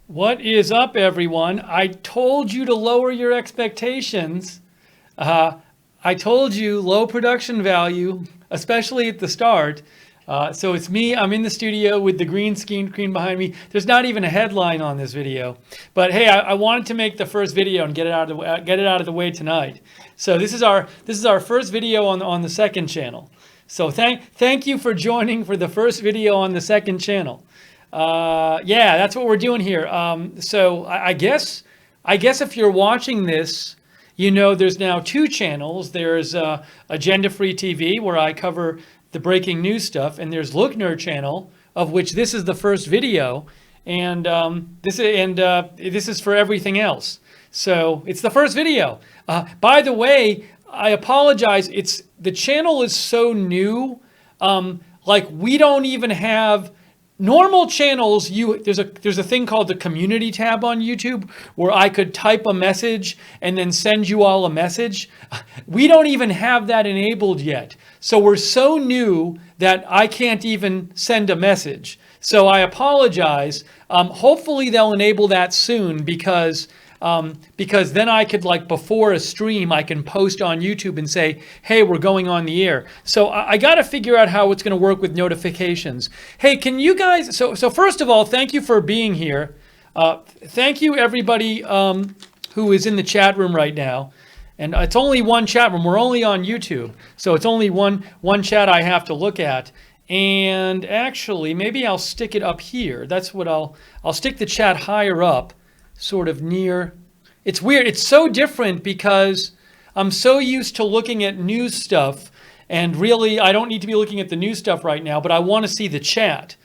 What is up, everyone? I told you to lower your expectations. Uh, I told you low production value, especially at the start. So it's me. I'm in the studio with the green screen behind me. There's not even a headline on this video, but hey, I wanted to make the first video and get it out of the way tonight. So this is our first video on the second channel. So thank you for joining for the first video on the second channel. Yeah, that's what we're doing here. So I guess if you're watching this, you know there's now two channels. There's Agenda Free TV, where I cover the breaking news stuff, and there's Lookner channel, of which this is the first video, and this is for everything else. So it's the first video. By the way, I apologize. The channel is so new. Like we don't even have. Normal channels, there's a thing called the community tab on YouTube where I could type a message and then send you all a message. We don't even have that enabled yet. So we're so new that I can't even send a message. So I apologize. Hopefully they'll enable that soon because then I could, like, before a stream, I can post on YouTube and say, hey, we're going on the air. So I got to figure out how it's going to work with notifications. Hey, can you guys, so first of all, thank you for being here. Thank you, everybody who is in the chat room right now. And it's only one chat room. We're only on YouTube. So it's only one chat I have to look at. And actually, maybe I'll stick it up here. That's what I'll stick the chat higher up. Sort of near. It's weird. It's so different because I'm so used to looking at news stuff, and really I don't need to be looking at the news stuff right now, but I want to see the chat.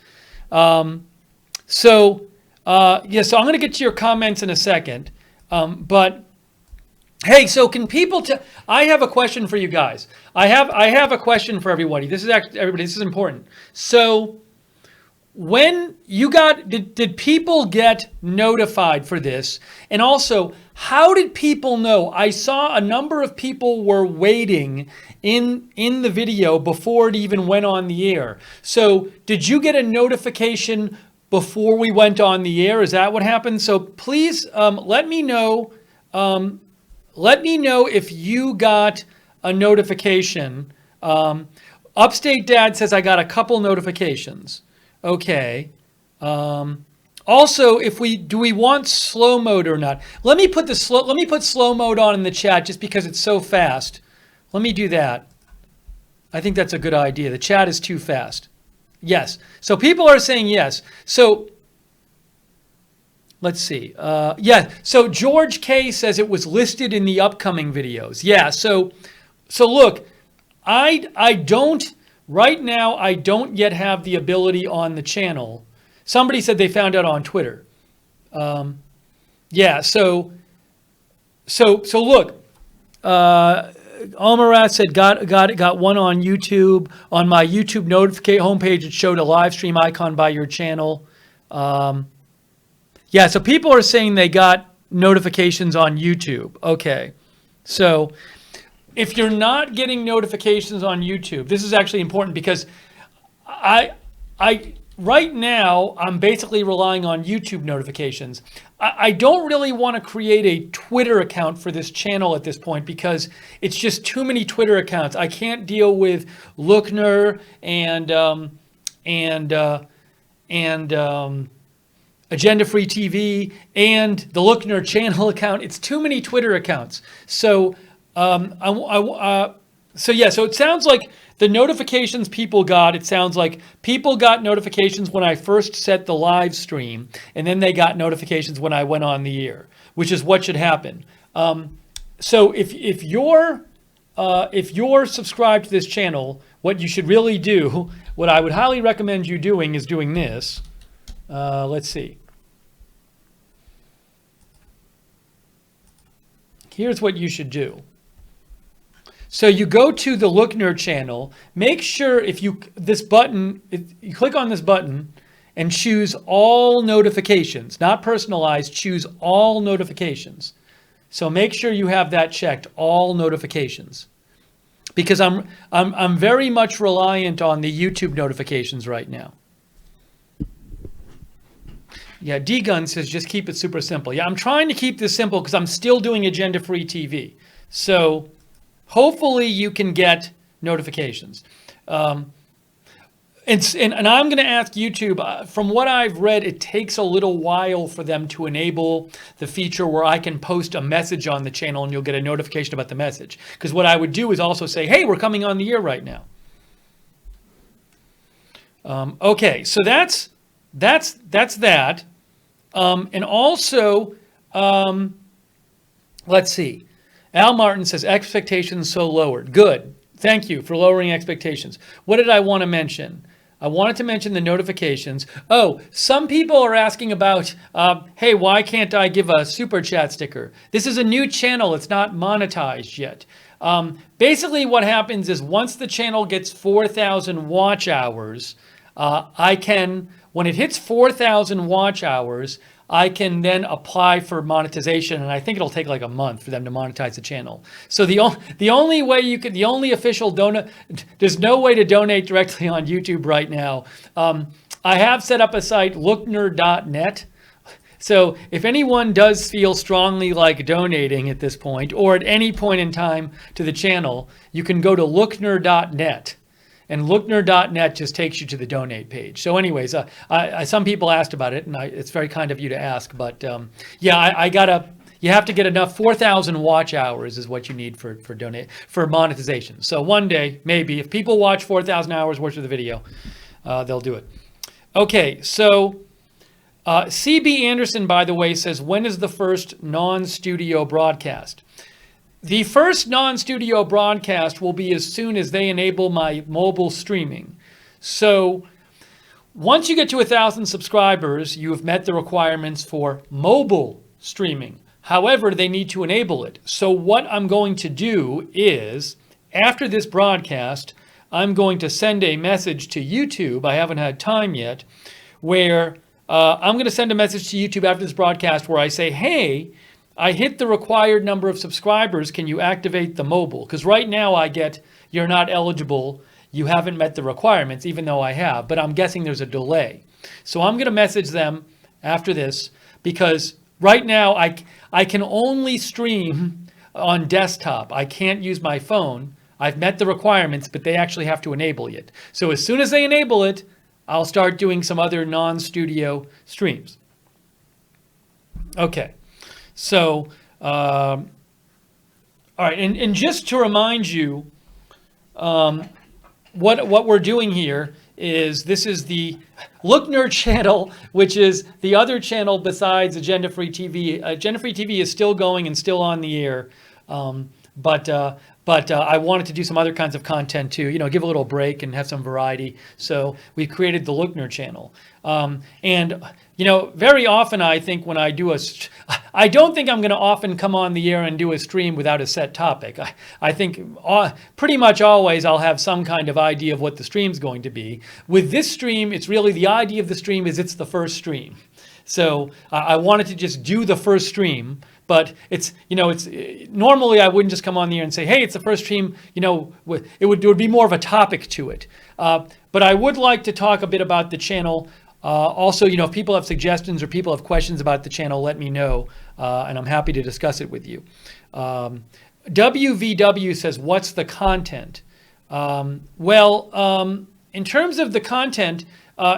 So I'm going to get to your comments in a second. But hey, so can people I have a question for you guys. I have a question for everybody. This is important. So when you did people get notified for this? And also, how did people know? I saw a number of people were waiting in the video before it even went on the air. So did you get a notification before we went on the air? Is that what happened? So please let me know. Let me know if you got a notification. Upstate Dad says I got a couple notifications. Okay. Also, do we want slow mode or not? Let me put slow mode on in the chat just because it's so fast. Let me do that. I think that's a good idea. The chat is too fast. Yes. So people are saying yes. So let's see. Yeah. So George K says it was listed in the upcoming videos. Yeah. So look, I don't. Right now, I don't yet have the ability on the channel. Somebody said they found out on Twitter. Yeah, so look, Almaraz said got one on YouTube. On my YouTube notification homepage, it showed a live stream icon by your channel. Yeah, so people are saying they got notifications on YouTube. Okay, so if you're not getting notifications on YouTube, this is actually important because I right now I'm basically relying on YouTube notifications. I don't really want to create a Twitter account for this channel at this point because it's just too many Twitter accounts. I can't deal with Lookner and Agenda Free TV and the Lookner channel account. It's too many Twitter accounts. So so it sounds like the notifications people got, it sounds like people got notifications when I first set the live stream, and then they got notifications when I went on the air, which is what should happen. So if you're subscribed to this channel, what you should really do, what I would highly recommend you doing is doing this. Let's see. Here's what you should do. So you go to the Lookner channel, make sure if you click on this button and choose all notifications, not personalized, choose all notifications. So make sure you have that checked, all notifications. Because I'm very much reliant on the YouTube notifications right now. Yeah, D-Gun says just keep it super simple. Yeah, I'm trying to keep this simple because I'm still doing agenda-free TV. So hopefully you can get notifications. And I'm going to ask YouTube, from what I've read, it takes a little while for them to enable the feature where I can post a message on the channel and you'll get a notification about the message. Because what I would do is also say, hey, we're coming on the air right now. Okay, so that's that. And also, let's see. Al Martin says expectations so lowered. Good. Thank you for lowering expectations. What did I want to mention? I wanted to mention the notifications. Oh, some people are asking about, hey, why can't I give a super chat sticker? This is a new channel. It's not monetized yet. Basically, what happens is once the channel gets 4,000 watch hours, I can, when it hits 4,000 watch hours, I can then apply for monetization, and I think it'll take like a month for them to monetize the channel. So the only way you could, the only official donor, there's no way to donate directly on YouTube right now. I have set up a site, Lookner.net. So if anyone does feel strongly like donating at this point, or at any point in time to the channel, you can go to Lookner.net. And Lookner.net just takes you to the donate page. So anyways, some people asked about it, and it's very kind of you to ask. But yeah, you have to get enough 4,000 watch hours is what you need for monetization. So one day, maybe, if people watch 4,000 hours worth of the video, they'll do it. Okay, so CB Anderson, by the way, says, when is the first non-studio broadcast? The first non-studio broadcast will be as soon as they enable my mobile streaming. So once you get to 1,000 subscribers, you have met the requirements for mobile streaming. However, they need to enable it. So what I'm going to do is, after this broadcast, I'm going to send a message to YouTube. I haven't had time yet, where I'm going to send a message to YouTube after this broadcast where I say, hey, I hit the required number of subscribers. Can you activate the mobile? Because right now I get, you're not eligible. You haven't met the requirements, even though I have. But I'm guessing there's a delay. So I'm going to message them after this because right now I can only stream on desktop. I can't use my phone. I've met the requirements, but they actually have to enable it. So as soon as they enable it, I'll start doing some other non-studio streams. Okay. So, all right, and just to remind you, what we're doing here is this is the Lookner channel, which is the other channel besides Agenda Free TV. Agenda Free TV is still going and still on the air, but I wanted to do some other kinds of content too, give a little break and have some variety. So we created the Lookner channel. And very often I think when I do I don't think I'm going to often come on the air and do a stream without a set topic. I think pretty much always I'll have some kind of idea of what the stream's going to be. With this stream, it's really the idea of the stream is it's the first stream. So I wanted to just do the first stream, but it's normally I wouldn't just come on the air and say, hey, it's the first stream, it would be more of a topic to it. But I would like to talk a bit about the channel. Also, if people have suggestions or people have questions about the channel, let me know, and I'm happy to discuss it with you. WVW says, what's the content? In terms of the content,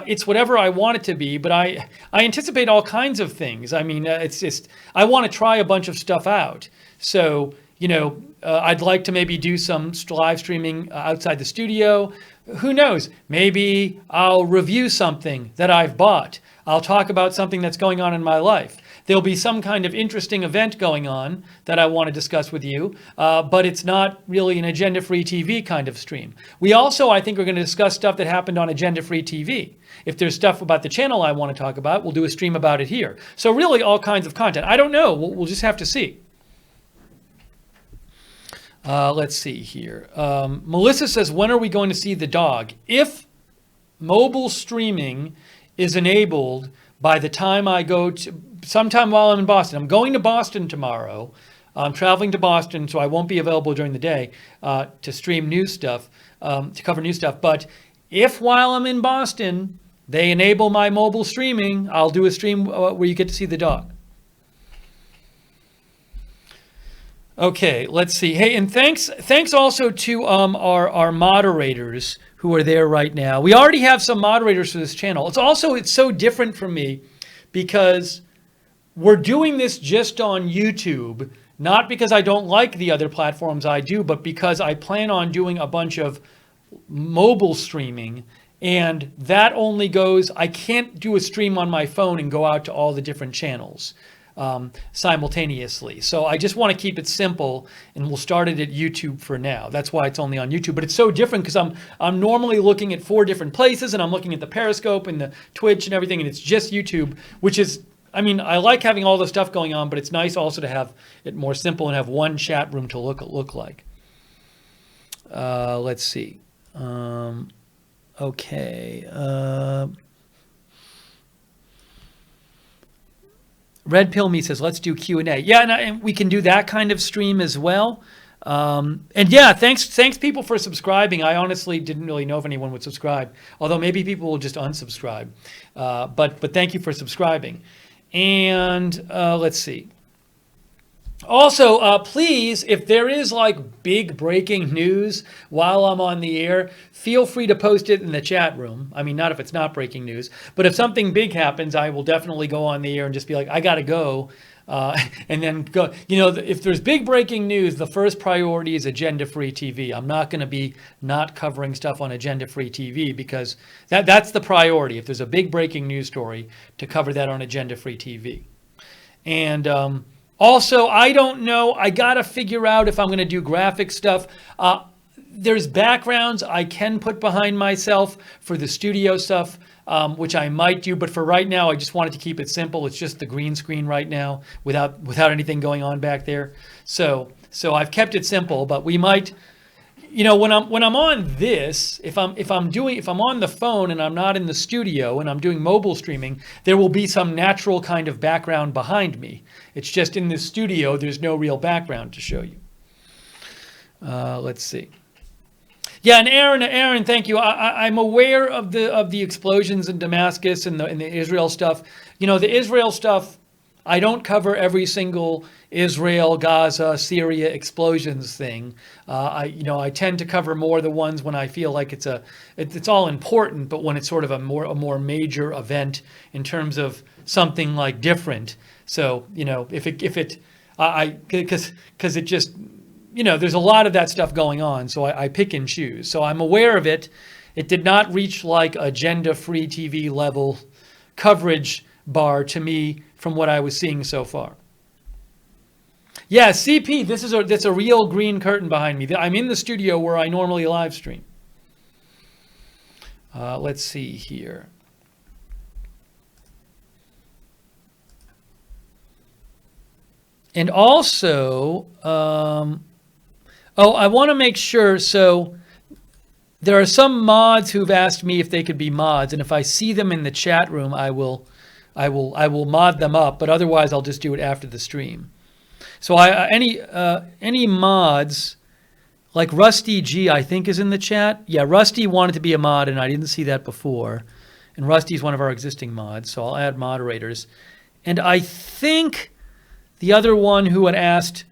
it's whatever I want it to be, but I anticipate all kinds of things. I mean, it's just, I want to try a bunch of stuff out. So, I'd like to maybe do some live streaming outside the studio. Who knows? Maybe I'll review something that I've bought. I'll talk about something that's going on in my life. There'll be some kind of interesting event going on that I want to discuss with you, but it's not really an agenda-free TV kind of stream. We also, I think, are going to discuss stuff that happened on agenda-free TV. If there's stuff about the channel I want to talk about, we'll do a stream about it here. So really all kinds of content. I don't know. We'll just have to see. Let's see here. Melissa says, when are we going to see the dog? If mobile streaming is enabled by the time I go to, sometime while I'm in Boston. I'm going to Boston tomorrow. I'm traveling to Boston, so I won't be available during the day to stream news stuff, to cover news stuff. But if while I'm in Boston, They enable my mobile streaming. I'll do a stream where you get to see the dog. Okay, let's see. Hey, and thanks also to our moderators who are there right now. We already have some moderators for this channel. It's so different from me because we're doing this just on YouTube, not because I don't like the other platforms I do, but because I plan on doing a bunch of mobile streaming, and that only goes, I can't do a stream on my phone and go out to all the different channels simultaneously. So I just want to keep it simple, and we'll start it at YouTube for now. That's why it's only on YouTube. But it's so different because I'm normally looking at 4 different places, and I'm looking at the Periscope and the Twitch and everything, and it's just YouTube, which is, I mean, I like having all the stuff going on, but it's nice also to have it more simple and have one chat room to look like. Let's see. Okay. Red Pill Me says, let's do Q&A. Yeah, and we can do that kind of stream as well. And yeah, thanks people for subscribing. I honestly didn't really know if anyone would subscribe, although maybe people will just unsubscribe. But thank you for subscribing. And let's see. Also, please, if there is like big breaking news while I'm on the air, feel free to post it in the chat room. I mean, not if it's not breaking news, but if something big happens, I will definitely go on the air and just be like, I got to go. And then go, you know, if there's big breaking news, the first priority is agenda-free TV. I'm not going to be not covering stuff on agenda-free TV because that's the priority. If there's a big breaking news story, to cover that on agenda-free TV. And also, I don't know. I got to figure out if I'm going to do graphic stuff. There's backgrounds I can put behind myself for the studio stuff, which I might do. But for right now, I just wanted to keep it simple. It's just the green screen right now without anything going on back there. So I've kept it simple, but we might, you know, when I'm on this, if I'm on the phone and I'm not in the studio and I'm doing mobile streaming, there will be some natural kind of background behind me. It's just in the studio, there's no real background to show you. Let's see. Yeah, and Aaron, thank you. I'm aware of the explosions in Damascus and the Israel stuff. You know, the Israel stuff, I don't cover every single Israel, Gaza, Syria explosions thing. I tend to cover more the ones when I feel like it's all important, but when it's sort of a more major event in terms of something like different. So, you know, because it just, you know, there's a lot of that stuff going on, so I pick and choose. So I'm aware of it. It did not reach like agenda-free TV level coverage bar to me from what I was seeing so far. Yeah, CP, that's a real green curtain behind me. I'm in the studio where I normally live stream. Let's see here. And also, I want to make sure, so there are some mods who've asked me if they could be mods, and if I see them in the chat room, I will mod them up, but otherwise I'll just do it after the stream. So any mods, like Rusty G, I think is in the chat. Yeah, Rusty wanted to be a mod, and I didn't see that before. And Rusty's one of our existing mods, so I'll add moderators. And I think the other one who had asked,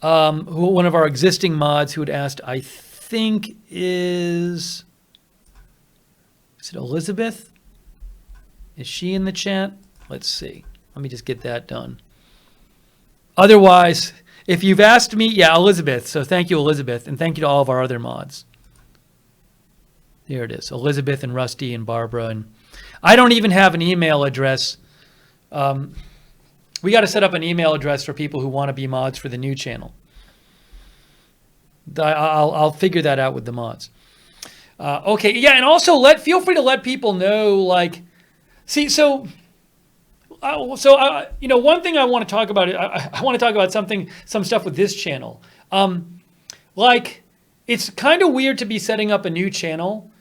one of our existing mods who had asked, I think is it Elizabeth? Is she in the chat? Let's see. Let me just get that done. Otherwise, if you've asked me, yeah, Elizabeth. So thank you, Elizabeth, and thank you to all of our other mods. There it is, Elizabeth and Rusty and Barbara. And I don't even have an email address. We got to set up an email address for people who want to be mods for the new channel. I'll figure that out with the mods. Okay, yeah, and also feel free to let people know, like, see, so one thing I want to talk about, I want to talk about some stuff with this channel. Like, it's kind of weird to be setting up a new channel.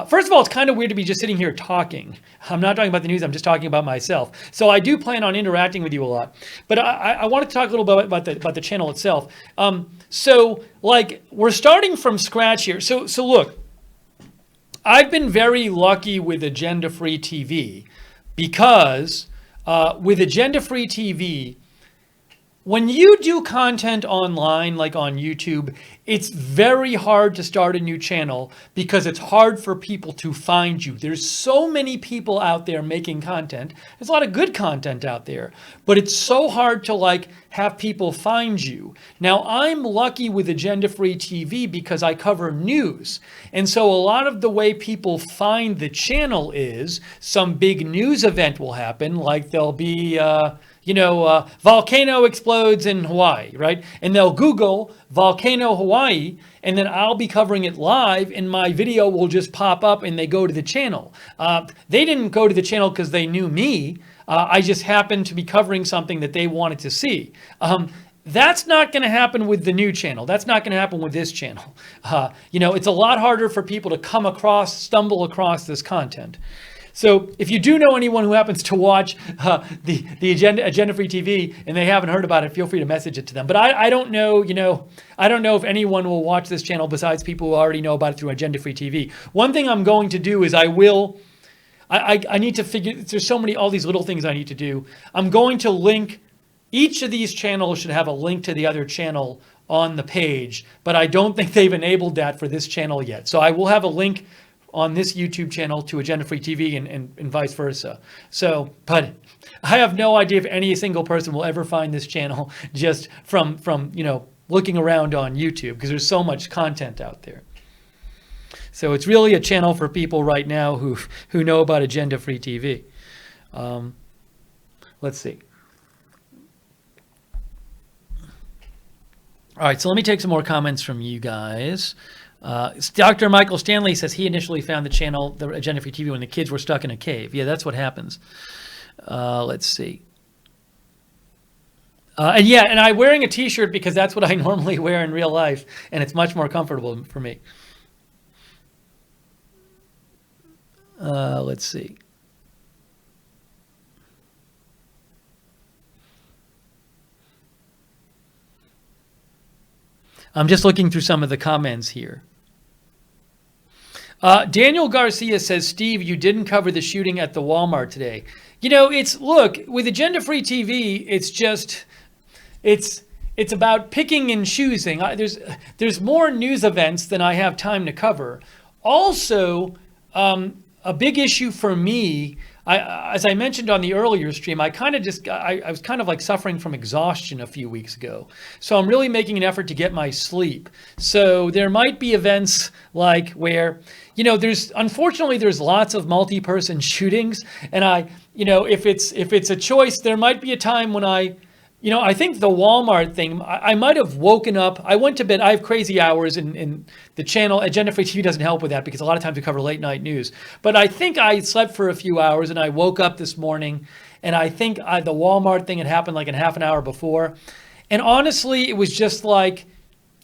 First of all, it's kind of weird to be just sitting here talking. I'm not talking about the news, I'm just talking about myself. So I do plan on interacting with you a lot. But I wanted to talk a little bit about the channel itself. So, like, we're starting from scratch here. So look, I've been very lucky with agenda-free TV because with agenda-free TV, when you do content online, like on YouTube, it's very hard to start a new channel because it's hard for people to find you. There's so many people out there making content. There's a lot of good content out there, but it's so hard to like have people find you. Now, I'm lucky with agenda-free TV because I cover news. And so a lot of the way people find the channel is some big news event will happen, like there'll be volcano explodes in Hawaii, right? And they'll Google volcano Hawaii, and then I'll be covering it live, and my video will just pop up, and they go to the channel. They didn't go to the channel because they knew me. I just happened to be covering something that they wanted to see. That's not going to happen with the new channel. That's not going to happen with this channel. It's a lot harder for people to stumble across this content. So if you do know anyone who happens to watch the agenda-free TV and they haven't heard about it, feel free to message it to them. But I don't know, I don't know if anyone will watch this channel besides people who already know about it through agenda-free TV. One thing I'm going to do is I need to figure, there's all these little things I need to do. I'm going to link, each of these channels should have a link to the other channel on the page, but I don't think they've enabled that for this channel yet. So I will have a link on this YouTube channel to agenda-free TV and vice versa. So, but I have no idea if any single person will ever find this channel just from looking around on YouTube, because there's so much content out there. So it's really a channel for people right now who know about agenda-free TV. Let's see. All right, so let me take some more comments from you guys. Dr. Michael Stanley says he initially found the channel, the agenda-free TV, when the kids were stuck in a cave. Yeah, that's what happens. Let's see. And I'm wearing a t-shirt because that's what I normally wear in real life, and it's much more comfortable for me. Let's see. I'm just looking through some of the comments here. Daniel Garcia says, Steve, you didn't cover the shooting at the Walmart today. Look, with agenda-free TV, it's about picking and choosing. There's more news events than I have time to cover. Also, a big issue for me, as I mentioned on the earlier stream, I was kind of like suffering from exhaustion a few weeks ago. So I'm really making an effort to get my sleep. So there might be events like where, unfortunately there's lots of multi-person shootings, and if it's a choice, there might be a time when I think the Walmart thing, I might have woken up. I went to bed. I have crazy hours, and the channel, agenda-free TV, doesn't help with that because a lot of times we cover late night news. But I think I slept for a few hours, and I woke up this morning, and I think the Walmart thing had happened like in half an hour before. And honestly, it was just like,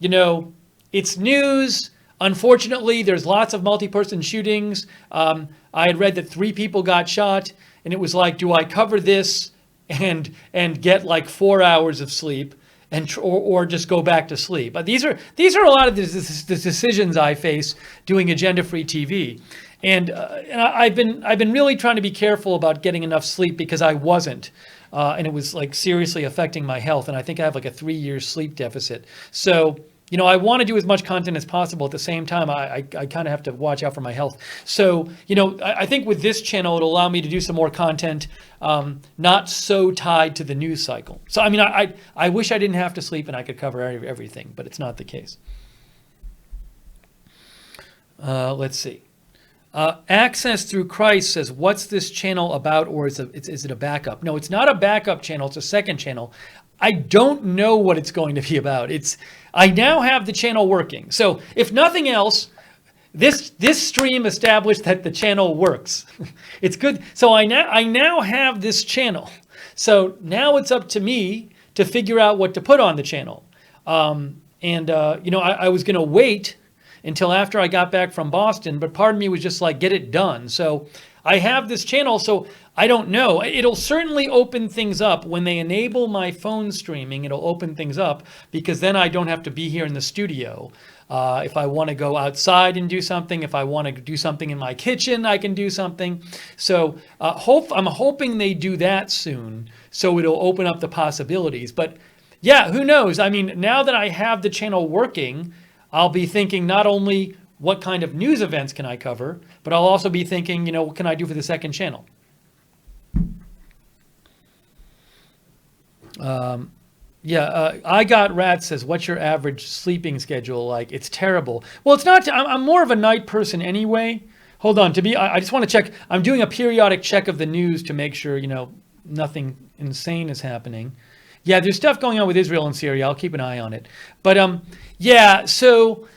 it's news. Unfortunately, there's lots of multi-person shootings. I had read that 3 people got shot, and it was like, do I cover this and get like 4 hours of sleep or just go back to sleep? But these are a lot of the decisions I face doing agenda-free TV, and I've been really trying to be careful about getting enough sleep because I wasn't, and it was like seriously affecting my health, and I think I have like a 3-year sleep deficit. So I want to do as much content as possible. At the same time, I kind of have to watch out for my health. So, I think with this channel, it'll allow me to do some more content, not so tied to the news cycle. So, I wish I didn't have to sleep and I could cover everything, but it's not the case. Let's see. Access Through Christ says, what's this channel about, or is it a backup? No, it's not a backup channel. It's a second channel. I don't know what it's going to be about. I now have the channel working. So if nothing else, this stream established that the channel works. It's good. So I now have this channel. So now it's up to me to figure out what to put on the channel. I was going to wait until after I got back from Boston, but part of me was just like, get it done. So I have this channel, so I don't know. It'll certainly open things up when they enable my phone streaming. It'll open things up because then I don't have to be here in the studio. If I want to go outside and do something, if I want to do something in my kitchen, I can do something. So I'm hoping they do that soon, so it'll open up the possibilities. But yeah, who knows? I mean, now that I have the channel working, I'll be thinking not only what kind of news events can I cover, but I'll also be thinking, what can I do for the second channel? I got Rat says, what's your average sleeping schedule like? It's terrible. Well, it's not, I'm more of a night person anyway. Hold on, I just want to check. I'm doing a periodic check of the news to make sure, nothing insane is happening. Yeah, there's stuff going on with Israel and Syria. I'll keep an eye on it. But so,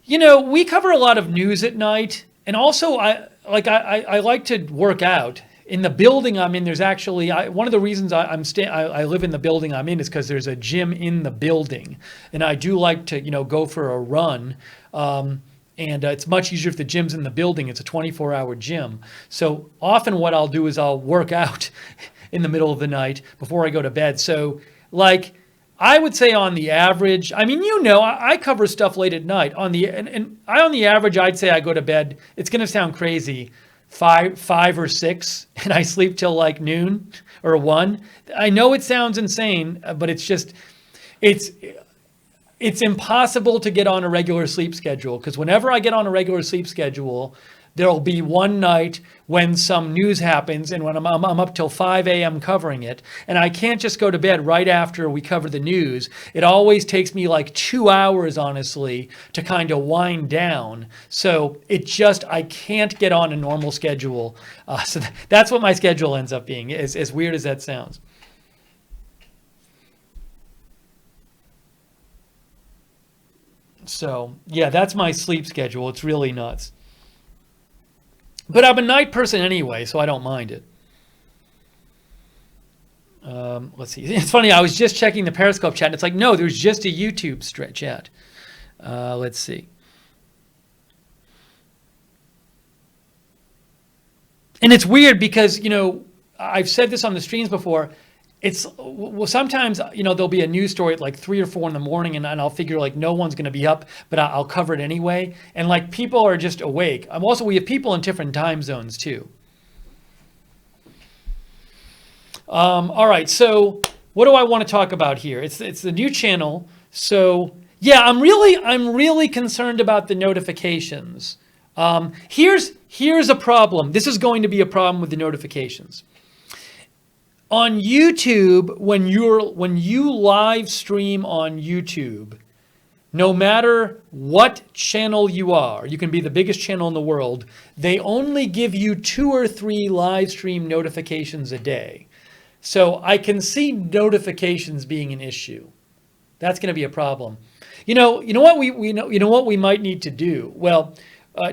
we cover a lot of news at night. And also, I like to work out. In the building I'm in, there's actually, one of the reasons I live in the building I'm in is because there's a gym in the building. And I do like to, go for a run. And it's much easier if the gym's in the building. It's a 24-hour gym. So often what I'll do is I'll work out in the middle of the night before I go to bed. So I would say on the average, I cover stuff late at night. On the average, I'd say I go to bed, it's going to sound crazy, 5 or 6, and I sleep till like noon or 1. I know it sounds insane, but it's just, it's impossible to get on a regular sleep schedule, because whenever I get on a regular sleep schedule, there'll be one night when some news happens and when I'm up till 5 a.m. covering it, and I can't just go to bed right after we cover the news. It always takes me like 2 hours, honestly, to kind of wind down. So I can't get on a normal schedule. So that's what my schedule ends up being, as weird as that sounds. So yeah, that's my sleep schedule. It's really nuts. But I'm a night person anyway, so I don't mind it. Let's see. It's funny, I was just checking the Periscope chat, and it's like, no, there's just a YouTube chat. Let's see. And it's weird because, I've said this on the streams before. Sometimes, there'll be a news story at like 3 or 4 in the morning, and I'll figure like no one's going to be up, but I'll cover it anyway. And like people are just awake. We have people in different time zones too. All right. So what do I want to talk about here? It's the new channel. So yeah, I'm really concerned about the notifications. Here's a problem. This is going to be a problem with the notifications. On YouTube, when you live stream on YouTube, no matter what channel you are, you can be the biggest channel in the world, they only give you 2 or 3 live stream notifications a day. So I can see notifications being an issue. That's going to be a problem. You know what we might need to do? Well,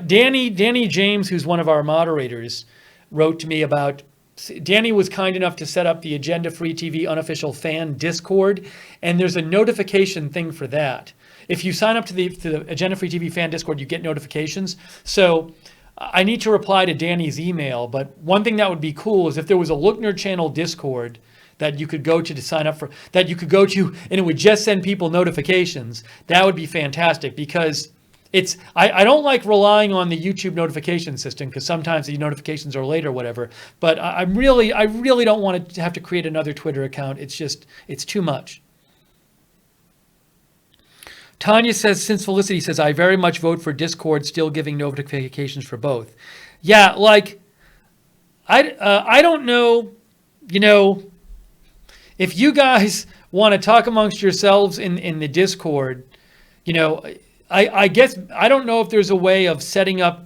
Danny James, who's one of our moderators, wrote to me about. Danny was kind enough to set up the Agenda Free TV unofficial fan Discord, and there's a notification thing for that. If you sign up to the Agenda Free TV fan Discord, you get notifications. So I need to reply to Danny's email, but one thing that would be cool is if there was a Lookner channel Discord that you could go to sign up for, that you could go to, and it would just send people notifications. That would be fantastic, because I don't like relying on the YouTube notification system, because sometimes the notifications are late or whatever. But I really don't want to have to create another Twitter account. It's too much. Tanya says, since Felicity says, I very much vote for Discord, still giving notifications for both. Yeah, like I don't know, if you guys want to talk amongst yourselves in the Discord, I guess, I don't know if there's a way of setting up,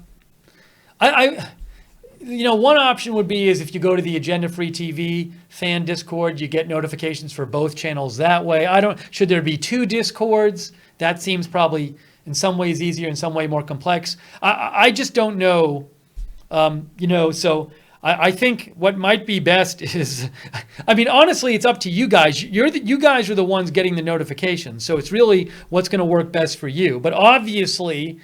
one option would be is if you go to the Agenda Free TV fan Discord, you get notifications for both channels that way. Should there be 2 Discords? That seems probably in some ways easier, in some way more complex. I just don't know, so I think what might be best is, I mean, honestly, it's up to you guys. You guys are the ones getting the notifications, so it's really what's going to work best for you. But obviously,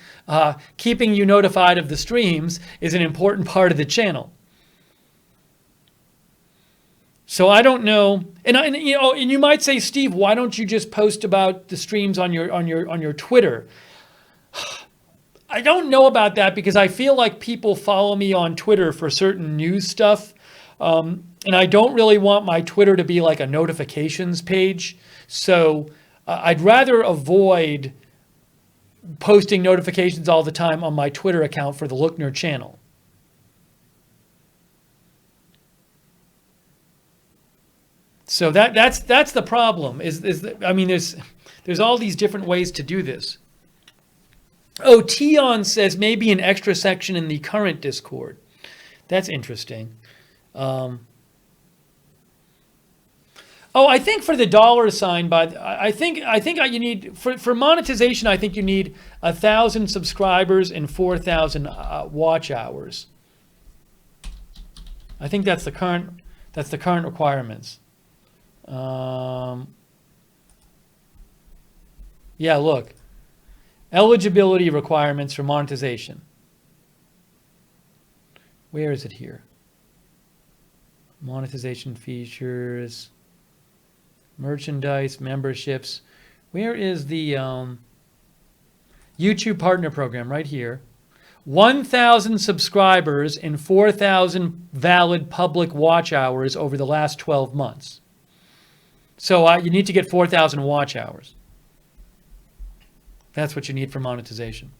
keeping you notified of the streams is an important part of the channel. So I don't know, and you know, and you might say, Steve, why don't you just post about the streams on your Twitter? I don't know about that because I feel like people follow me on Twitter for certain news stuff. And I don't really want my Twitter to be like a notifications page. So I'd rather avoid posting notifications all the time on my Twitter account for the Lookner channel. So that's the problem I mean, there's all these different ways to do this. Oh, Tion says maybe an extra section in the current Discord. That's interesting. Oh, I think for the dollar sign, I think you need for monetization. I think you need 1,000 subscribers and 4,000 watch hours. I think that's the current requirements. Yeah, look. Eligibility requirements for monetization. Where is it here? Monetization features, merchandise, memberships. Where is the YouTube partner program? Right here. 1,000 subscribers and 4,000 valid public watch hours over the last 12 months. So you need to get 4,000 watch hours. That's what you need for monetization.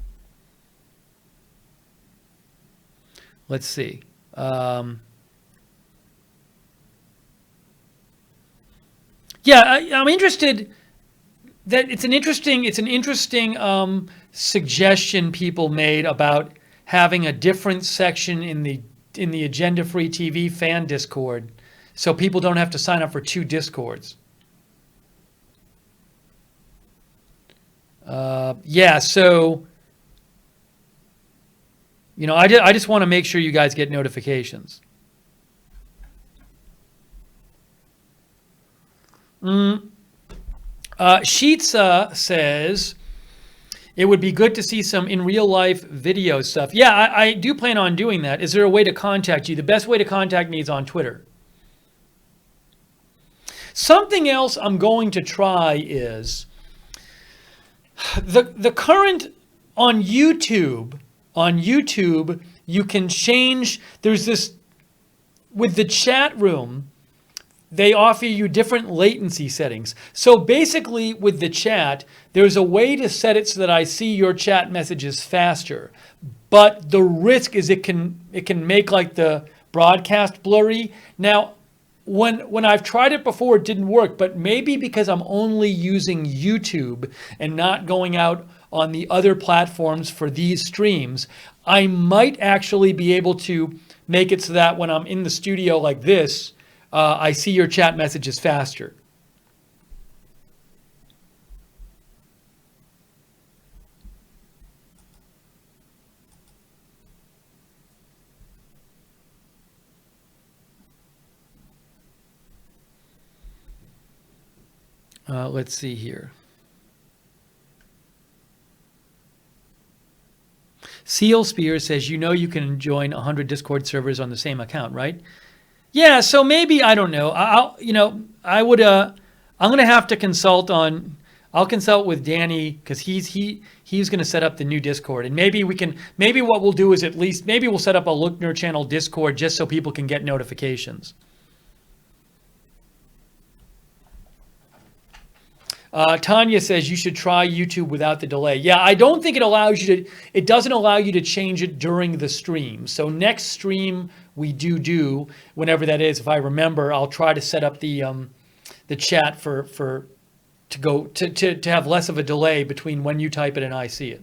Let's see. Yeah, I'm interested. That it's an interesting suggestion people made about having a different section in the Agenda Free TV fan Discord, so people don't have to sign up for 2 Discords. Yeah, so, you know, I just want to make sure you guys get notifications. Sheetsa says, it would be good to see some in real life video stuff. Yeah, I do plan on doing that. Is there a way to contact you? The best way to contact me is on Twitter. Something else I'm going to try is the current on YouTube, you can change, there's this, with the chat room, they offer you different latency settings. So basically with the chat, there's a way to set it so that I see your chat messages faster. But the risk is it can make like the broadcast blurry. Now, when I've tried it before, it didn't work, but maybe because I'm only using YouTube and not going out on the other platforms for these streams, I might actually be able to make it so that when I'm in the studio like this, I see your chat messages faster. Let's see here. Seal Spear says, you know, you can join 100 Discord servers on the same account, right? Yeah, so maybe, I don't know. I'm going to have to consult I'll consult with Danny because he's going to set up the new Discord. And maybe what we'll do is maybe we'll set up a Lookner channel Discord just so people can get notifications. Tanya says you should try YouTube without the delay. Yeah, I don't think it doesn't allow you to change it during the stream. So next stream we do, whenever that is, if I remember, I'll try to set up the chat to have less of a delay between when you type it and I see it.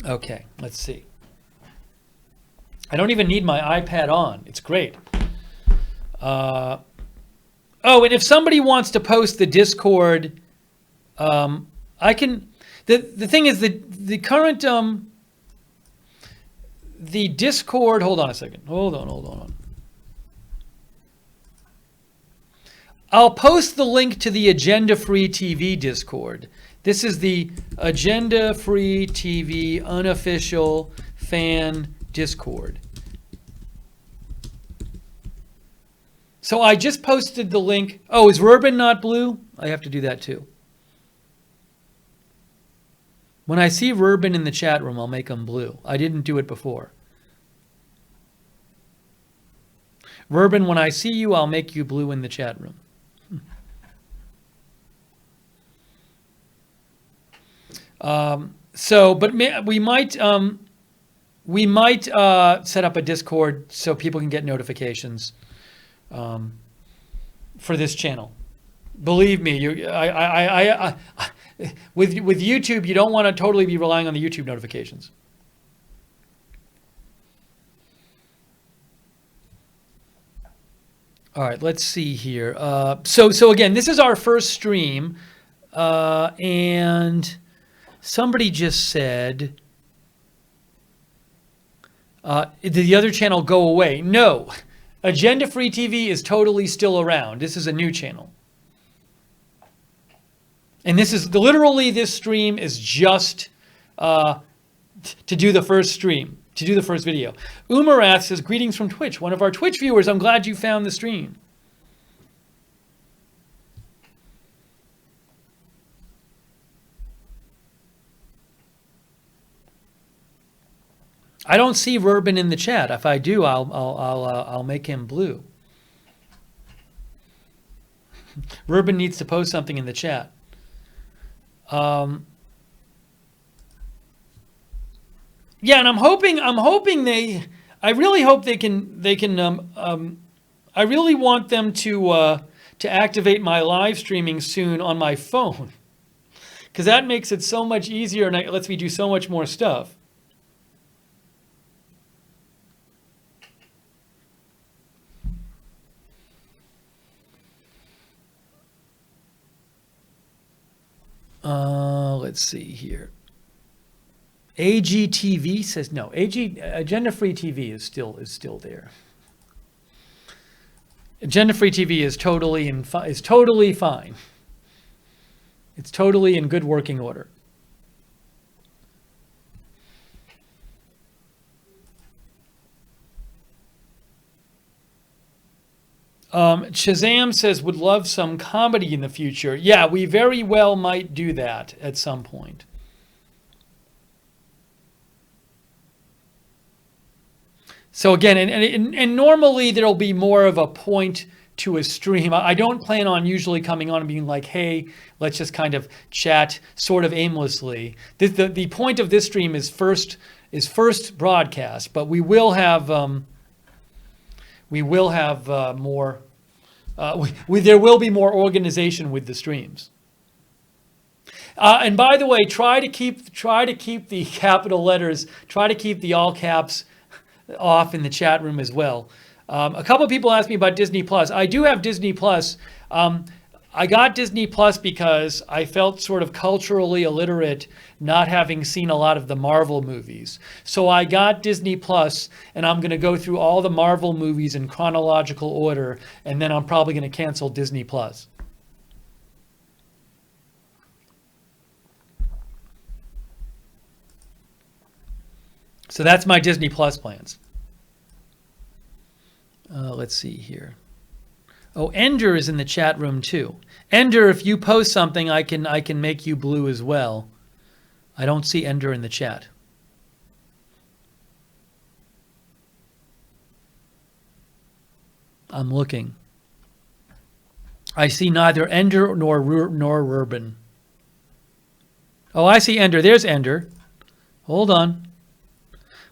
Okay, let's see. I don't even need my iPad on. It's great. Oh, and if somebody wants to post the Discord, I can. The thing is the current the Discord, hold on a second. Hold on. I'll post the link to the Agenda Free TV Discord. This is the Agenda Free TV unofficial fan Discord. So I just posted the link. Oh, is Rurbin not blue? I have to do that too. When I see Rurbin in the chat room, I'll make him blue. I didn't do it before. Rurbin, when I see you, I'll make you blue in the chat room. But we might set up a Discord so people can get notifications for this channel. Believe me, with YouTube, you don't want to totally be relying on the YouTube notifications. All right, let's see here. So again, this is our first stream, and somebody just said, did the other channel go away? No, Agenda Free TV is totally still around. This is a new channel. And this is literally, this stream is just to do the first stream, to do the first video. Umarath says, greetings from Twitch. One of our Twitch viewers, I'm glad you found the stream. I don't see Rurbin in the chat. If I do, I'll make him blue. Rurbin needs to post something in the chat. Yeah, and I'm hoping I really hope they can. I really want them to activate my live streaming soon on my phone, because that makes it so much easier and it lets me do so much more stuff. Let's see here. AGTV says no. Agenda Free TV is still there. Agenda Free TV is totally fine. It's totally in good working order. Shazam says, would love some comedy in the future. Yeah, we very well might do that at some point. So again, and normally there'll be more of a point to a stream. I don't plan on usually coming on and being like, hey, let's just kind of chat sort of aimlessly. The point of this stream is first broadcast, but we will have more. There will be more organization with the streams. And by the way, try to keep the capital letters, try to keep the all caps off in the chat room as well. A couple of people asked me about Disney Plus. I do have Disney Plus. I got Disney Plus because I felt sort of culturally illiterate, not having seen a lot of the Marvel movies. So I got Disney Plus, and I'm going to go through all the Marvel movies in chronological order, and then I'm probably going to cancel Disney Plus. So that's my Disney Plus plans. Let's see here. Oh, Ender is in the chat room too. Ender, if you post something, I can make you blue as well. I don't see Ender in the chat. I'm looking. I see neither Ender nor Rurbin. Oh, I see Ender. There's Ender. Hold on.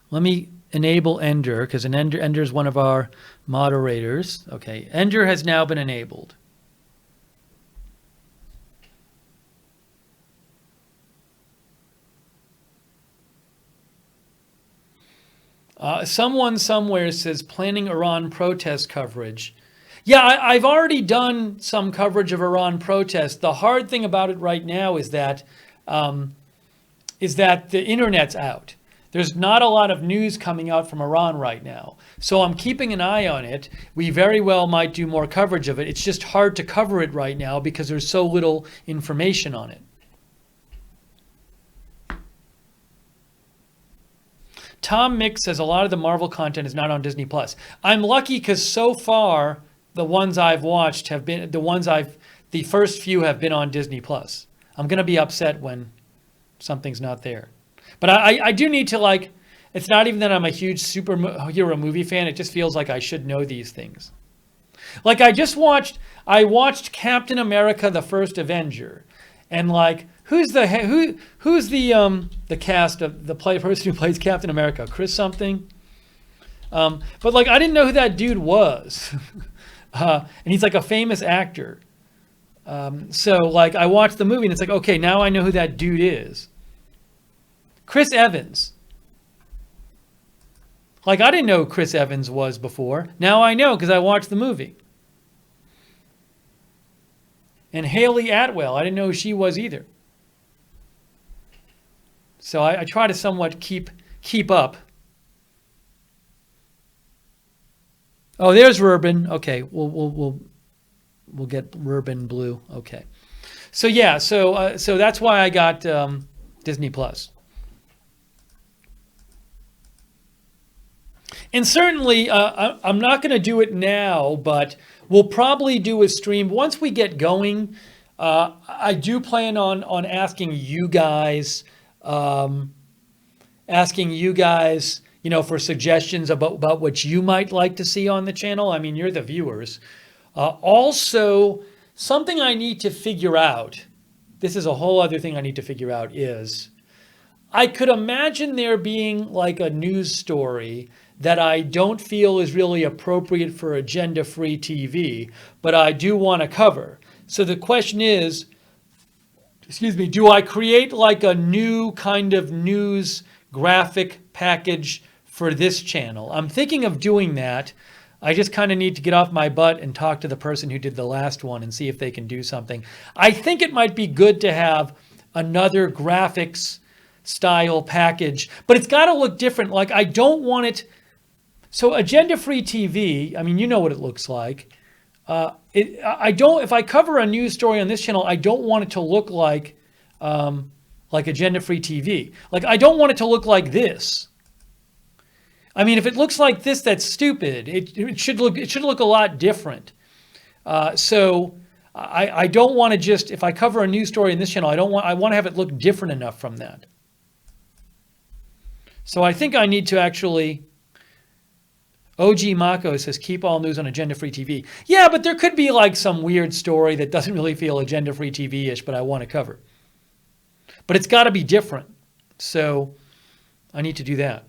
Let me enable Ender, because Ender is one of our moderators. Okay, Ender has now been enabled. Someone somewhere says planning Iran protest coverage. Yeah, I've already done some coverage of Iran protests. The hard thing about it right now is that the internet's out. There's not a lot of news coming out from Iran right now. So I'm keeping an eye on it. We very well might do more coverage of it. It's just hard to cover it right now because there's so little information on it. Tom Mix says a lot of the Marvel content is not on Disney Plus. I'm lucky because so far the ones I've watched have been the first few have been on Disney Plus. I'm gonna be upset when something's not there. But I do need to, like, it's not even that I'm a huge superhero movie fan. It just feels like I should know these things. Like I watched Captain America: The First Avenger, and like who's the cast of the person who plays Captain America? Chris something. But like I didn't know who that dude was, and he's like a famous actor. So like I watched the movie and it's like, okay, now I know who that dude is. Chris Evans. Like I didn't know who Chris Evans was before. Now I know because I watched the movie. And Haley Atwell, I didn't know who she was either. So I try to somewhat keep up. Oh, there's Rubin. Okay, we'll get Rubin Blue. Okay, so yeah, so that's why I got Disney Plus. And certainly, I'm not going to do it now, but we'll probably do a stream once we get going. I do plan on asking you guys, for suggestions about what you might like to see on the channel. I mean, you're the viewers. Also, something I need to figure out, this is a whole other thing I need to figure out, is I could imagine there being like a news story that I don't feel is really appropriate for agenda-free TV, but I do want to cover. So the question is, do I create like a new kind of news graphic package for this channel? I'm thinking of doing that. I just kind of need to get off my butt and talk to the person who did the last one and see if they can do something. I think it might be good to have another graphics style package, but it's got to look different. Like I don't want it. So agenda-free TV, I mean, you know what it looks like. If I cover a news story on this channel, I don't want it to look like agenda-free TV. Like I don't want it to look like this. I mean, if it looks like this, that's stupid. It should look a lot different. So I don't want to just, if I cover a news story in this channel, I want to have it look different enough from that. So I think I need to actually. OG Mako says, keep all news on agenda-free TV. Yeah, but there could be like some weird story that doesn't really feel agenda-free TV-ish, but I want to cover. But it's got to be different. So I need to do that.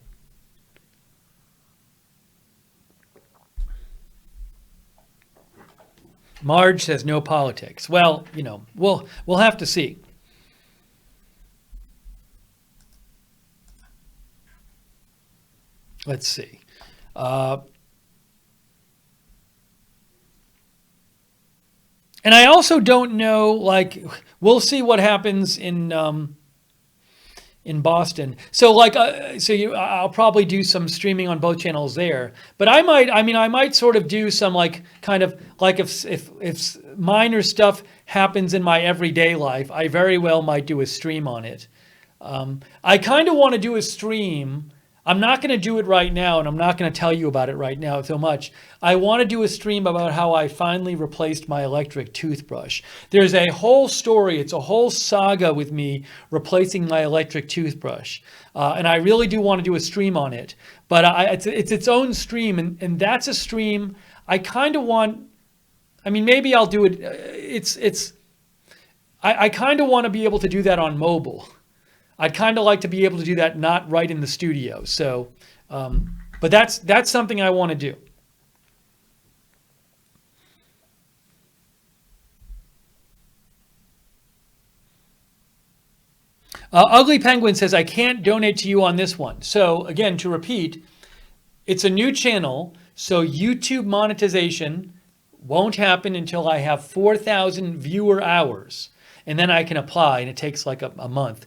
Marge says, no politics. Well, we'll have to see. Let's see. And I also don't know, like, we'll see what happens in Boston. So like, I'll probably do some streaming on both channels there, but I might sort of do some like, kind of like if minor stuff happens in my everyday life, I very well might do a stream on it. I kind of want to do a stream. I'm not going to do it right now, and I'm not going to tell you about it right now so much. I want to do a stream about how I finally replaced my electric toothbrush. There's a whole story. It's a whole saga with me replacing my electric toothbrush. And I really do want to do a stream on it. But it's its own stream, and that's a stream I kind of want. I mean, maybe I'll do it. I kind of want to be able to do that on mobile. I'd kind of like to be able to do that not right in the studio. So, but that's something I want to do. Ugly Penguin says, I can't donate to you on this one. So again, to repeat, it's a new channel. So YouTube monetization won't happen until I have 4,000 viewer hours. And then I can apply, and it takes like a month.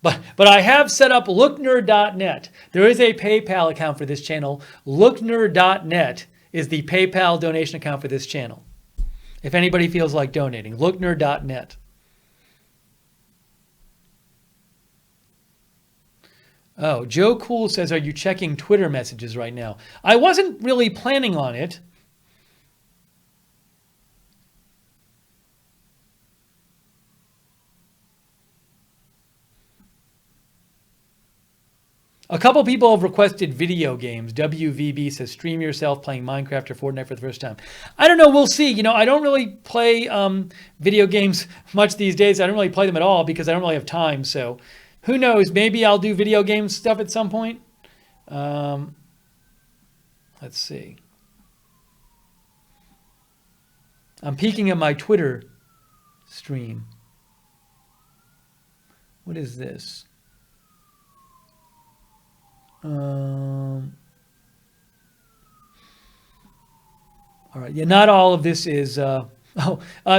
But I have set up Lookner.net. There is a PayPal account for this channel. Lookner.net is the PayPal donation account for this channel. If anybody feels like donating, Lookner.net. Oh, Joe Cool says, are you checking Twitter messages right now? I wasn't really planning on it. A couple people have requested video games. WVB says, stream yourself playing Minecraft or Fortnite for the first time. I don't know. We'll see. You know, I don't really play video games much these days. I don't really play them at all because I don't really have time. So who knows? Maybe I'll do video game stuff at some point. Let's see. I'm peeking at my Twitter stream. What is this? All right. Yeah, not all of this is.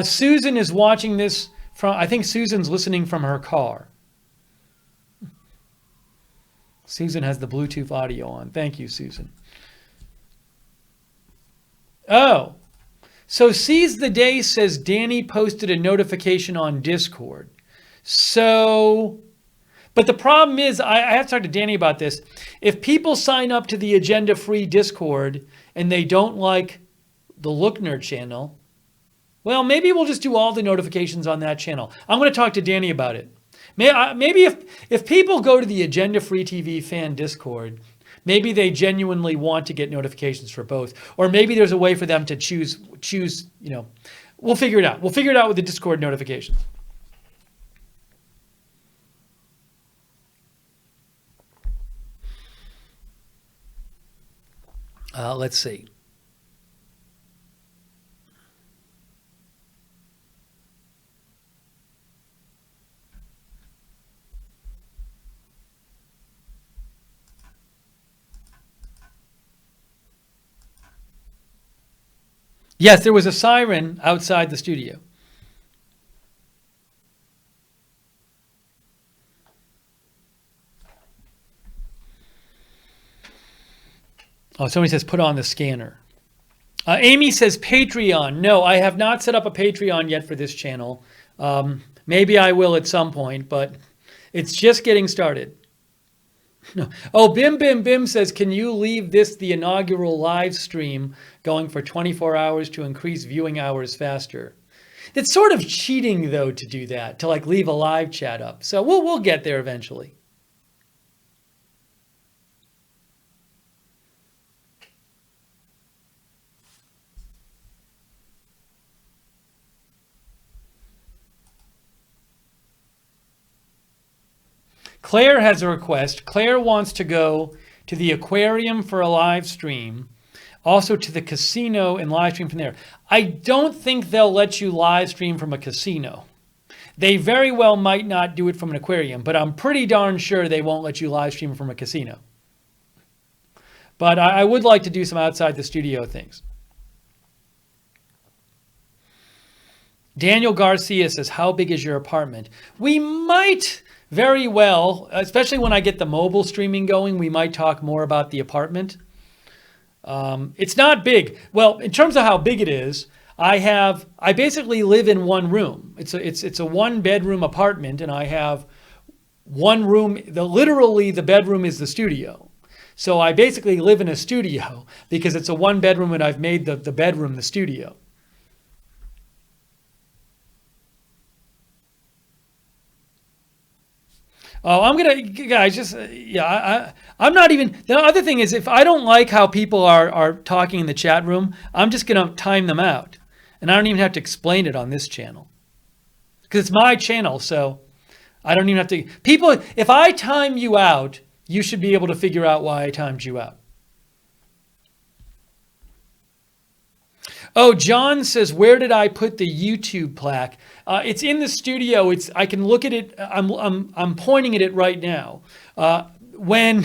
Susan is watching this from. I think Susan's listening from her car. Susan has the Bluetooth audio on. Thank you, Susan. Oh, so Seize the Day says Danny posted a notification on Discord. So. But the problem is, I have to talk to Danny about this. If people sign up to the agenda-free Discord and they don't like the Lookner channel, well, maybe we'll just do all the notifications on that channel. I'm going to talk to Danny about it. Maybe if people go to the agenda-free TV fan Discord, maybe they genuinely want to get notifications for both. Or maybe there's a way for them to choose, you know, we'll figure it out. We'll figure it out with the Discord notifications. Let's see. Yes, there was a siren outside the studio. Oh, somebody says put on the scanner. Amy says Patreon. No, I have not set up a Patreon yet for this channel. Maybe I will at some point, but it's just getting started. No. Oh, Bim Bim Bim says, can you leave this the inaugural live stream going for 24 hours to increase viewing hours faster? It's sort of cheating, though, to do that, to like leave a live chat up. So we'll get there eventually. Claire has a request. Claire wants to go to the aquarium for a live stream, also to the casino and live stream from there. I don't think they'll let you live stream from a casino. They very well might not do it from an aquarium, but I'm pretty darn sure they won't let you live stream from a casino. But I would like to do some outside the studio things. Daniel Garcia says, how big is your apartment? We might very well, especially when I get the mobile streaming going, we might talk more about the apartment. It's not big. Well, in terms of how big it is, I basically live in one room. It's a one bedroom apartment, and I have one room. Literally the bedroom is the studio. So I basically live in a studio because it's a one bedroom and I've made the bedroom the studio. Oh, I'm not even, the other thing is if I don't like how people are talking in the chat room, I'm just going to time them out. And I don't even have to explain it on this channel. Because it's my channel, so I don't even have to. People, if I time you out, you should be able to figure out why I timed you out. Oh, John says, where did I put the YouTube plaque? It's in the studio. I can look at it. I'm pointing at it right now. When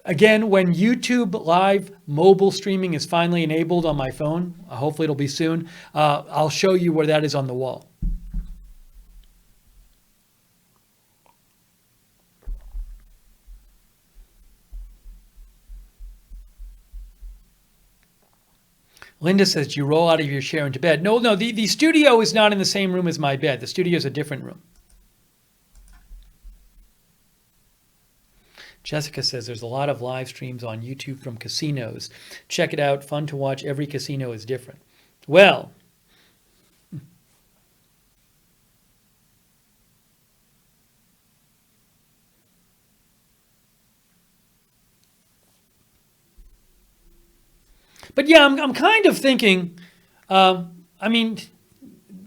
YouTube live mobile streaming is finally enabled on my phone, hopefully it'll be soon, I'll show you where that is on the wall. Linda says, do you roll out of your chair into bed? No, the studio is not in the same room as my bed. The studio is a different room. Jessica says, there's a lot of live streams on YouTube from casinos. Check it out. Fun to watch. Every casino is different. Well, but yeah, I'm kind of thinking, I mean,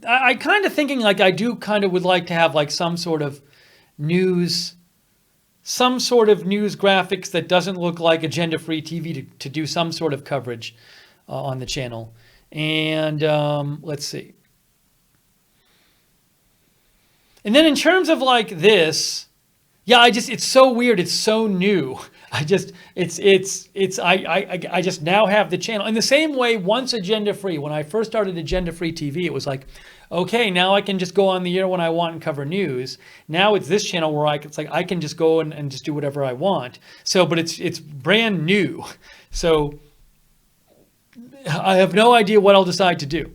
I kind of thinking like I do kind of would like to have like some sort of news graphics that doesn't look like agenda-free TV to do some sort of coverage on the channel. And let's see. And then in terms of like this, yeah, it's so weird. It's so new. I just now have the channel in the same way. Once agenda free, when I first started agenda free TV, it was like, okay, now I can just go on the air when I want and cover news. Now it's this channel where it's like I can just go and just do whatever I want. So, but it's brand new. So I have no idea what I'll decide to do.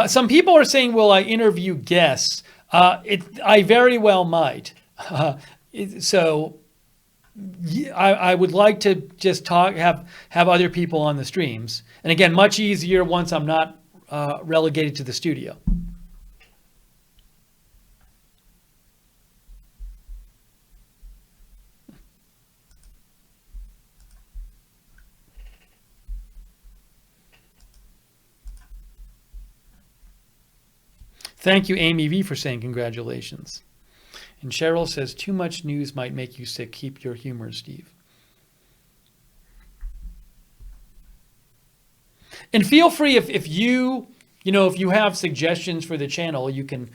Some people are saying, will I interview guests? I very well might. So I would like to just have other people on the streams. And again, much easier once I'm not relegated to the studio. Thank you, Amy V, for saying congratulations. And Cheryl says, too much news might make you sick. Keep your humor, Steve. And feel free if you have suggestions for the channel, you can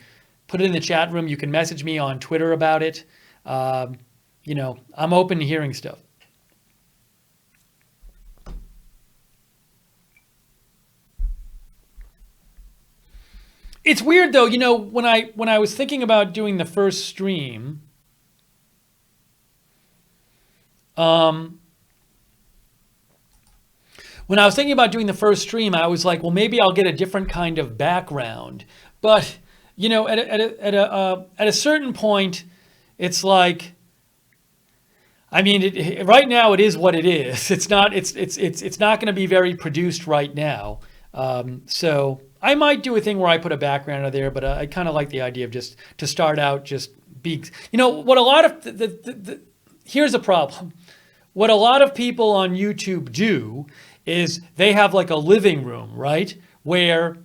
put it in the chat room. You can message me on Twitter about it. I'm open to hearing stuff. It's weird though, when I was thinking about doing the first stream, I was like, well, maybe I'll get a different kind of background. But at a certain point, it's like, I mean, right now it is what it is. It's not going to be very produced right now. So I might do a thing where I put a background out there, but I kind of like the idea of just to start out, just be, what a lot of here's a problem. What a lot of people on YouTube do is they have like a living room, right? Where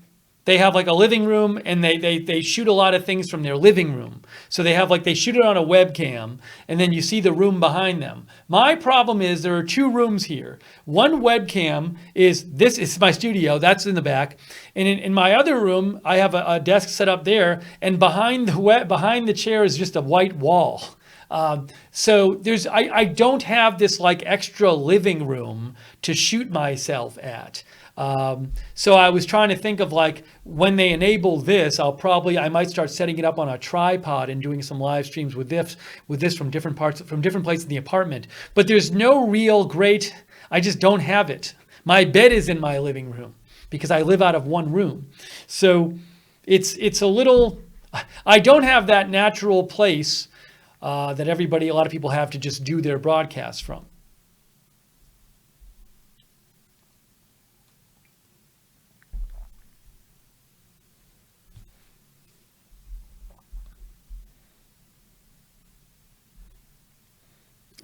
they have like a living room and they shoot a lot of things from their living room. So they shoot it on a webcam and then you see the room behind them. My problem is there are two rooms here. One webcam is my studio, that's in the back. And in my other room, I have a desk set up there and behind the chair is just a white wall. So I don't have this like extra living room to shoot myself at. So I was trying to think of like when they enable this, I might start setting it up on a tripod and doing some live streams with this from different places in the apartment. But there's no real great, I just don't have it. My bed is in my living room because I live out of one room. So it's a little, I don't have that natural place that a lot of people have to just do their broadcasts from.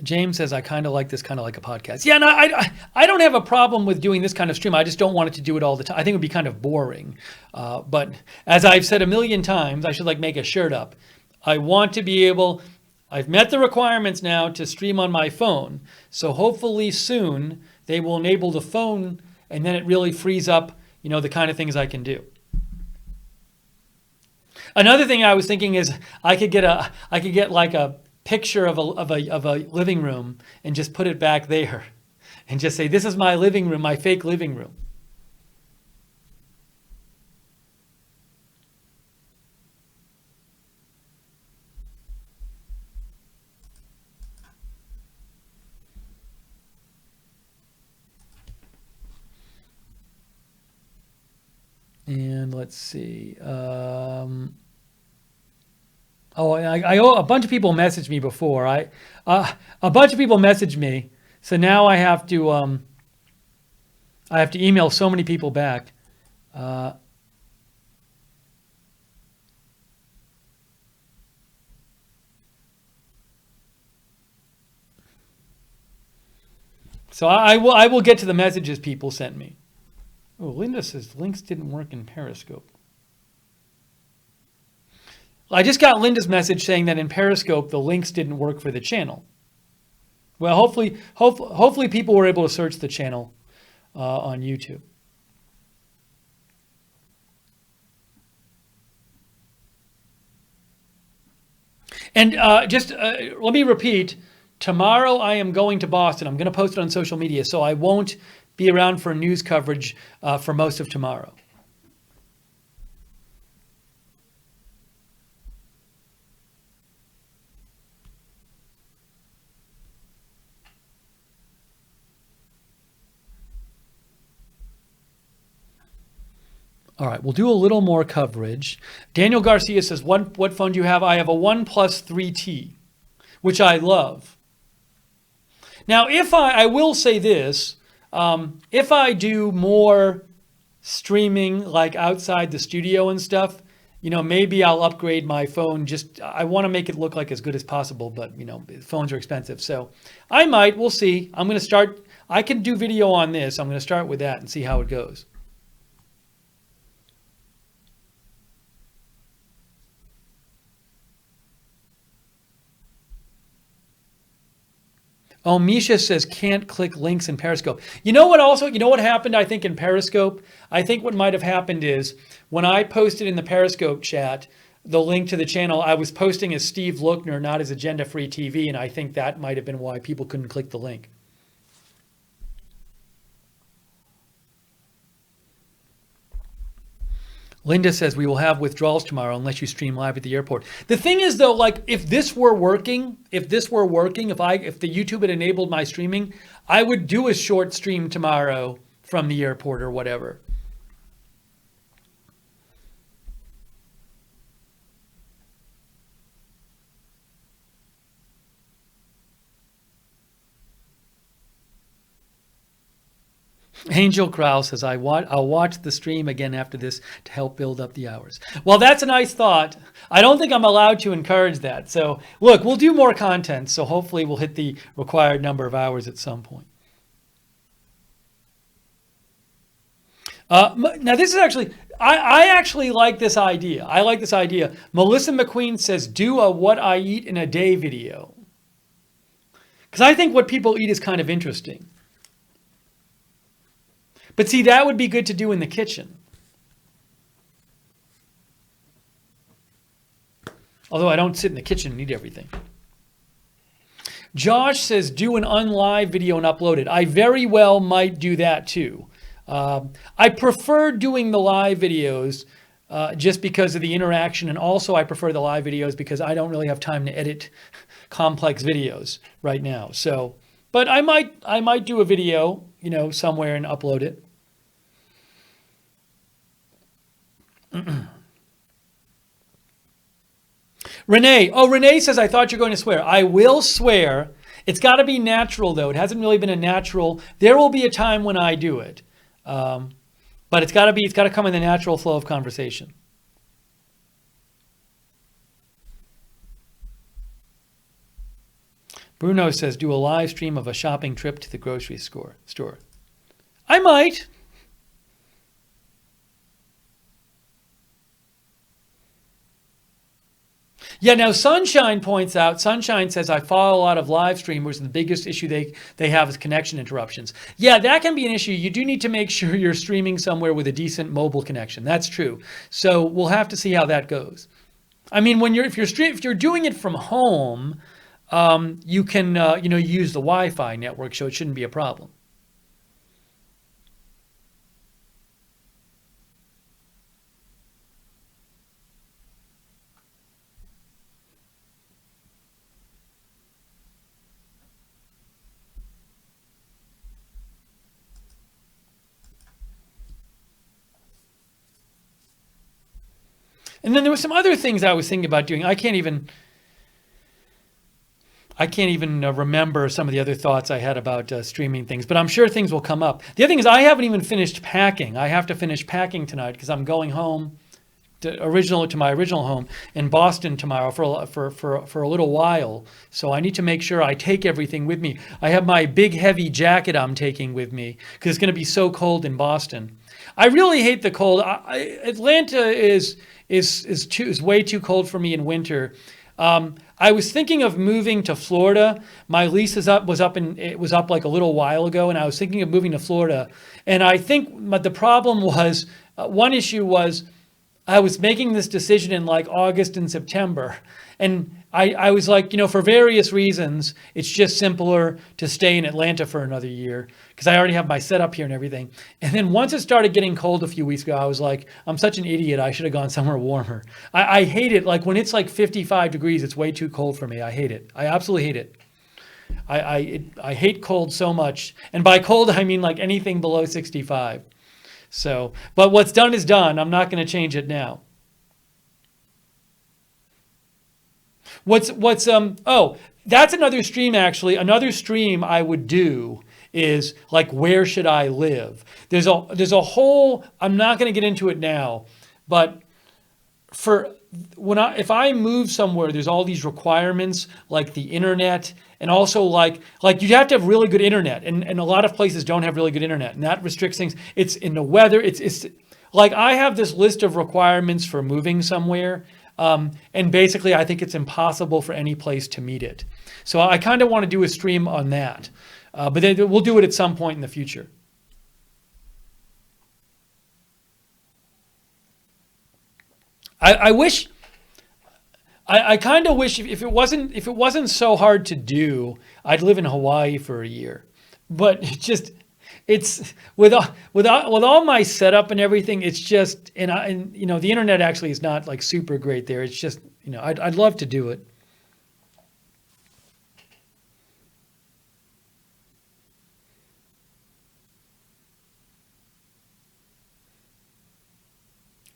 James says, I kind of like this kind of like a podcast. Yeah, no, I don't have a problem with doing this kind of stream. I just don't want it to do it all the time. I think it would be kind of boring. But as I've said a million times, I should make a shirt up. I want to be able, I've met the requirements now to stream on my phone. So hopefully soon they will enable the phone and then it really frees up, the kind of things I can do. Another thing I was thinking is I could get like a picture of a living room and just put it back there and just say, this is my living room, my fake living room. And let's see. A bunch of people messaged me before. A bunch of people messaged me, so now I have to email so many people back. So I will get to the messages people sent me. Oh, Linda says links didn't work in Periscope. I just got Linda's message saying that in Periscope the links didn't work for the channel. Well, hopefully people were able to search the channel on YouTube. And let me repeat. Tomorrow I am going to Boston. I'm going to post it on social media, so I won't be around for news coverage for most of tomorrow. All right, we'll do a little more coverage. Daniel Garcia says, what phone do you have? I have a OnePlus 3T, which I love. Now, if I will say this, if I do more streaming like outside the studio and stuff, maybe I'll upgrade my phone. I want to make it look like as good as possible, but phones are expensive. So I might, we'll see. I'm going to start, I can do video on this. I'm going to start with that and see how it goes. Oh, Misha says can't click links in Periscope. You know what happened, I think, in Periscope? I think what might have happened is when I posted in the Periscope chat the link to the channel, I was posting as Steve Lookner, not as Agenda Free TV, and I think that might have been why people couldn't click the link. Linda says we will have withdrawals tomorrow unless you stream live at the airport. The thing is though, like if this were working, if the YouTube had enabled my streaming, I would do a short stream tomorrow from the airport or whatever. Angel Crowell says, I'll watch the stream again after this to help build up the hours. Well, that's a nice thought. I don't think I'm allowed to encourage that. So look, we'll do more content. So hopefully we'll hit the required number of hours at some point. Now this is actually, I actually like this idea. I like this idea. Melissa McQueen says, do a what I eat in a day video. Because I think what people eat is kind of interesting. But see, that would be good to do in the kitchen. Although I don't sit in the kitchen and eat everything. Josh says, do an unlive video and upload it. I very well might do that too. I prefer doing the live videos just because of the interaction. And also I prefer the live videos because I don't really have time to edit complex videos right now. So, but I might do a video, somewhere and upload it. Renee says, I thought you're going to swear. I will swear. It's got to be natural, though. It hasn't really been a natural. There will be a time when I do it. But it's got to come in the natural flow of conversation. Bruno says, do a live stream of a shopping trip to the grocery store. I might. Yeah, now Sunshine says, I follow a lot of live streamers and the biggest issue they have is connection interruptions. Yeah, that can be an issue. You do need to make sure you're streaming somewhere with a decent mobile connection. That's true. So we'll have to see how that goes. I mean, if you're doing it from home, you can use the Wi-Fi network, so it shouldn't be a problem. And then there were some other things I was thinking about doing. I can't even remember some of the other thoughts I had about streaming things, but I'm sure things will come up. The other thing is I haven't even finished packing. I have to finish packing tonight because I'm going home to my original home in Boston tomorrow for a little while. So I need to make sure I take everything with me. I have my big heavy jacket I'm taking with me because it's going to be so cold in Boston. I really hate the cold. Atlanta is way too cold for me in winter. I was thinking of moving to Florida. My lease was up like a little while ago, and I was thinking of moving to Florida. And I think the problem was one issue was I was making this decision in like August and September, and I was like, for various reasons, it's just simpler to stay in Atlanta for another year because I already have my setup here and everything. And then once it started getting cold a few weeks ago, I was like, I'm such an idiot. I should have gone somewhere warmer. I hate it. Like when it's like 55 degrees, it's way too cold for me. I hate it. I absolutely hate it. I hate cold so much. And by cold, I mean like anything below 65. So, but what's done is done. I'm not going to change it now. That's another stream actually. Another stream I would do is like, where should I live? There's a whole, I'm not going to get into it now, but if I move somewhere, there's all these requirements like the internet, and also like you have to have really good internet, and a lot of places don't have really good internet, and that restricts things. It's in the weather. It's like I have this list of requirements for moving somewhere. And basically, I think it's impossible for any place to meet it. So I kind of want to do a stream on that. But then we'll do it at some point in the future. I kind of wish if it wasn't so hard to do, I'd live in Hawaii for a year. But it's with all my setup and everything. It's just and the internet actually is not like super great there. It's just I'd love to do it.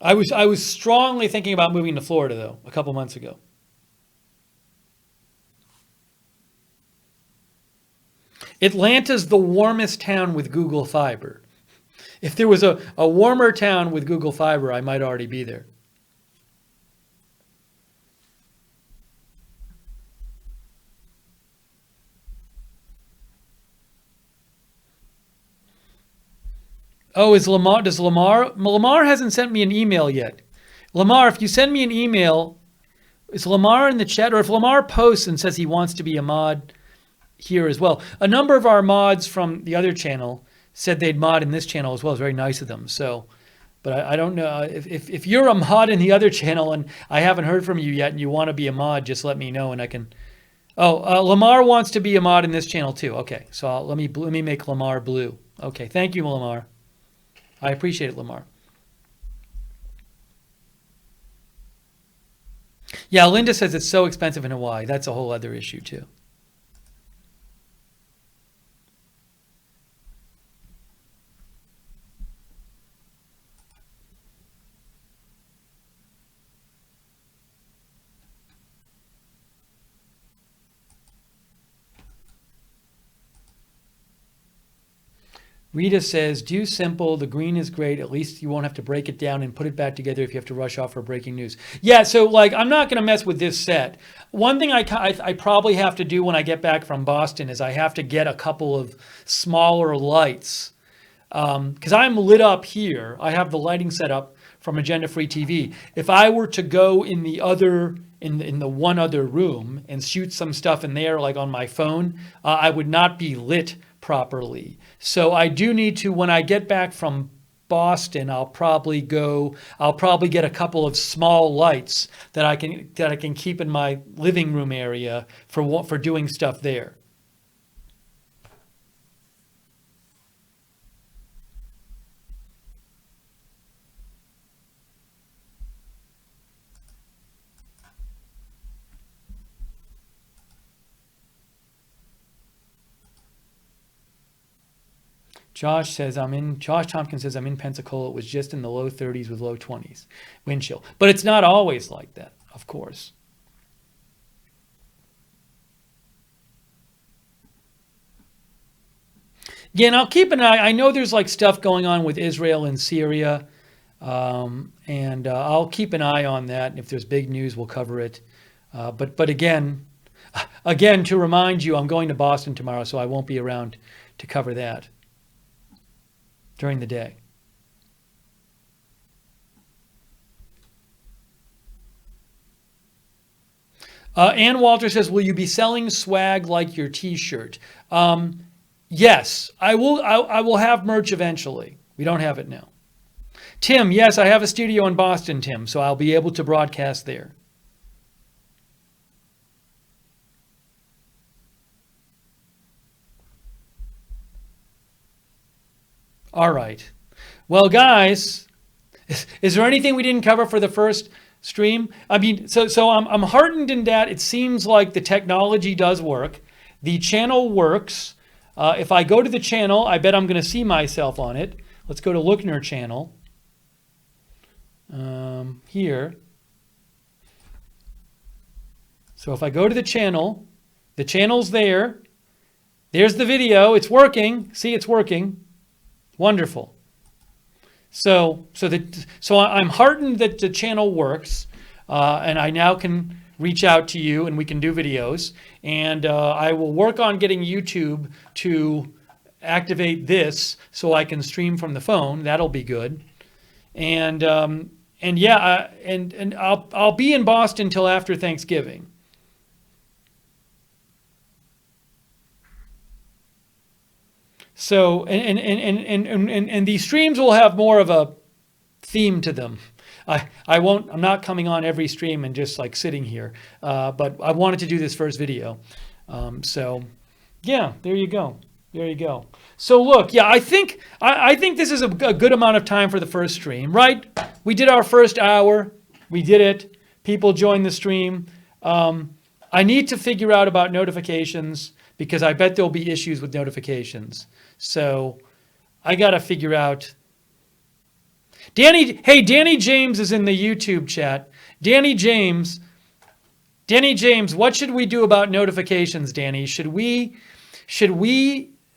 I was strongly thinking about moving to Florida though a couple months ago. Atlanta's the warmest town with Google Fiber. If there was a warmer town with Google Fiber, I might already be there. Oh, Lamar hasn't sent me an email yet. Lamar, if you send me an email, is Lamar in the chat? Or if Lamar posts and says he wants to be a mod here as well. A number of our mods from the other channel said they'd mod in this channel as well. It's very nice of them. So, but I don't know if you're a mod in the other channel and I haven't heard from you yet and you want to be a mod, just let me know and I can. Oh, Lamar wants to be a mod in this channel too. Okay, so let me make Lamar blue. Okay, thank you, Lamar. I appreciate it, Lamar. Yeah, Linda says it's so expensive in Hawaii. That's a whole other issue too. Rita says, do simple. The green is great. At least you won't have to break it down and put it back together if you have to rush off for breaking news. Yeah, so like I'm not going to mess with this set. One thing I probably have to do when I get back from Boston is I have to get a couple of smaller lights because I'm lit up here. I have the lighting set up from Agenda Free TV. If I were to go in the other in the one other room and shoot some stuff in there like on my phone, I would not be lit properly. So I do need to, when I get back from Boston, I'll probably get a couple of small lights that I can keep in my living room area for doing stuff there. Josh Tompkins says I'm in Pensacola. It was just in the low 30s with low 20s wind chill. But it's not always like that, of course. Yeah, and I'll keep an eye. I know there's like stuff going on with Israel and Syria, and I'll keep an eye on that. And if there's big news, we'll cover it. But again, to remind you, I'm going to Boston tomorrow, so I won't be around to cover that during the day. Ann Walter says, will you be selling swag like your t-shirt? Yes, I will. I will have merch eventually. We don't have it now. Tim, yes, I have a studio in Boston, Tim, so I'll be able to broadcast there. All right. Well, guys, is there anything we didn't cover for the first stream? I mean, so I'm heartened in that it seems like the technology does work. The channel works. If I go to the channel, I bet I'm going to see myself on it. Let's go to Lookner channel. Here. So if I go to the channel's there. There's the video. It's working. See, it's working. Wonderful. So I'm heartened that the channel works, and I now can reach out to you and we can do videos. And I will work on getting YouTube to activate this so I can stream from the phone. That'll be good. And yeah, and I'll be in Boston till after Thanksgiving. So and these streams will have more of a theme to them. I'm not coming on every stream and just like sitting here, but I wanted to do this first video. So yeah, there you go. There you go. So look, yeah, I think this is a good amount of time for the first stream, right? We did our first hour. We did it. People joined the stream. I need to figure out about notifications because I bet there'll be issues with notifications. So I got to figure out. Danny James is in the YouTube chat. Danny James, what should we do about notifications, Danny? Should we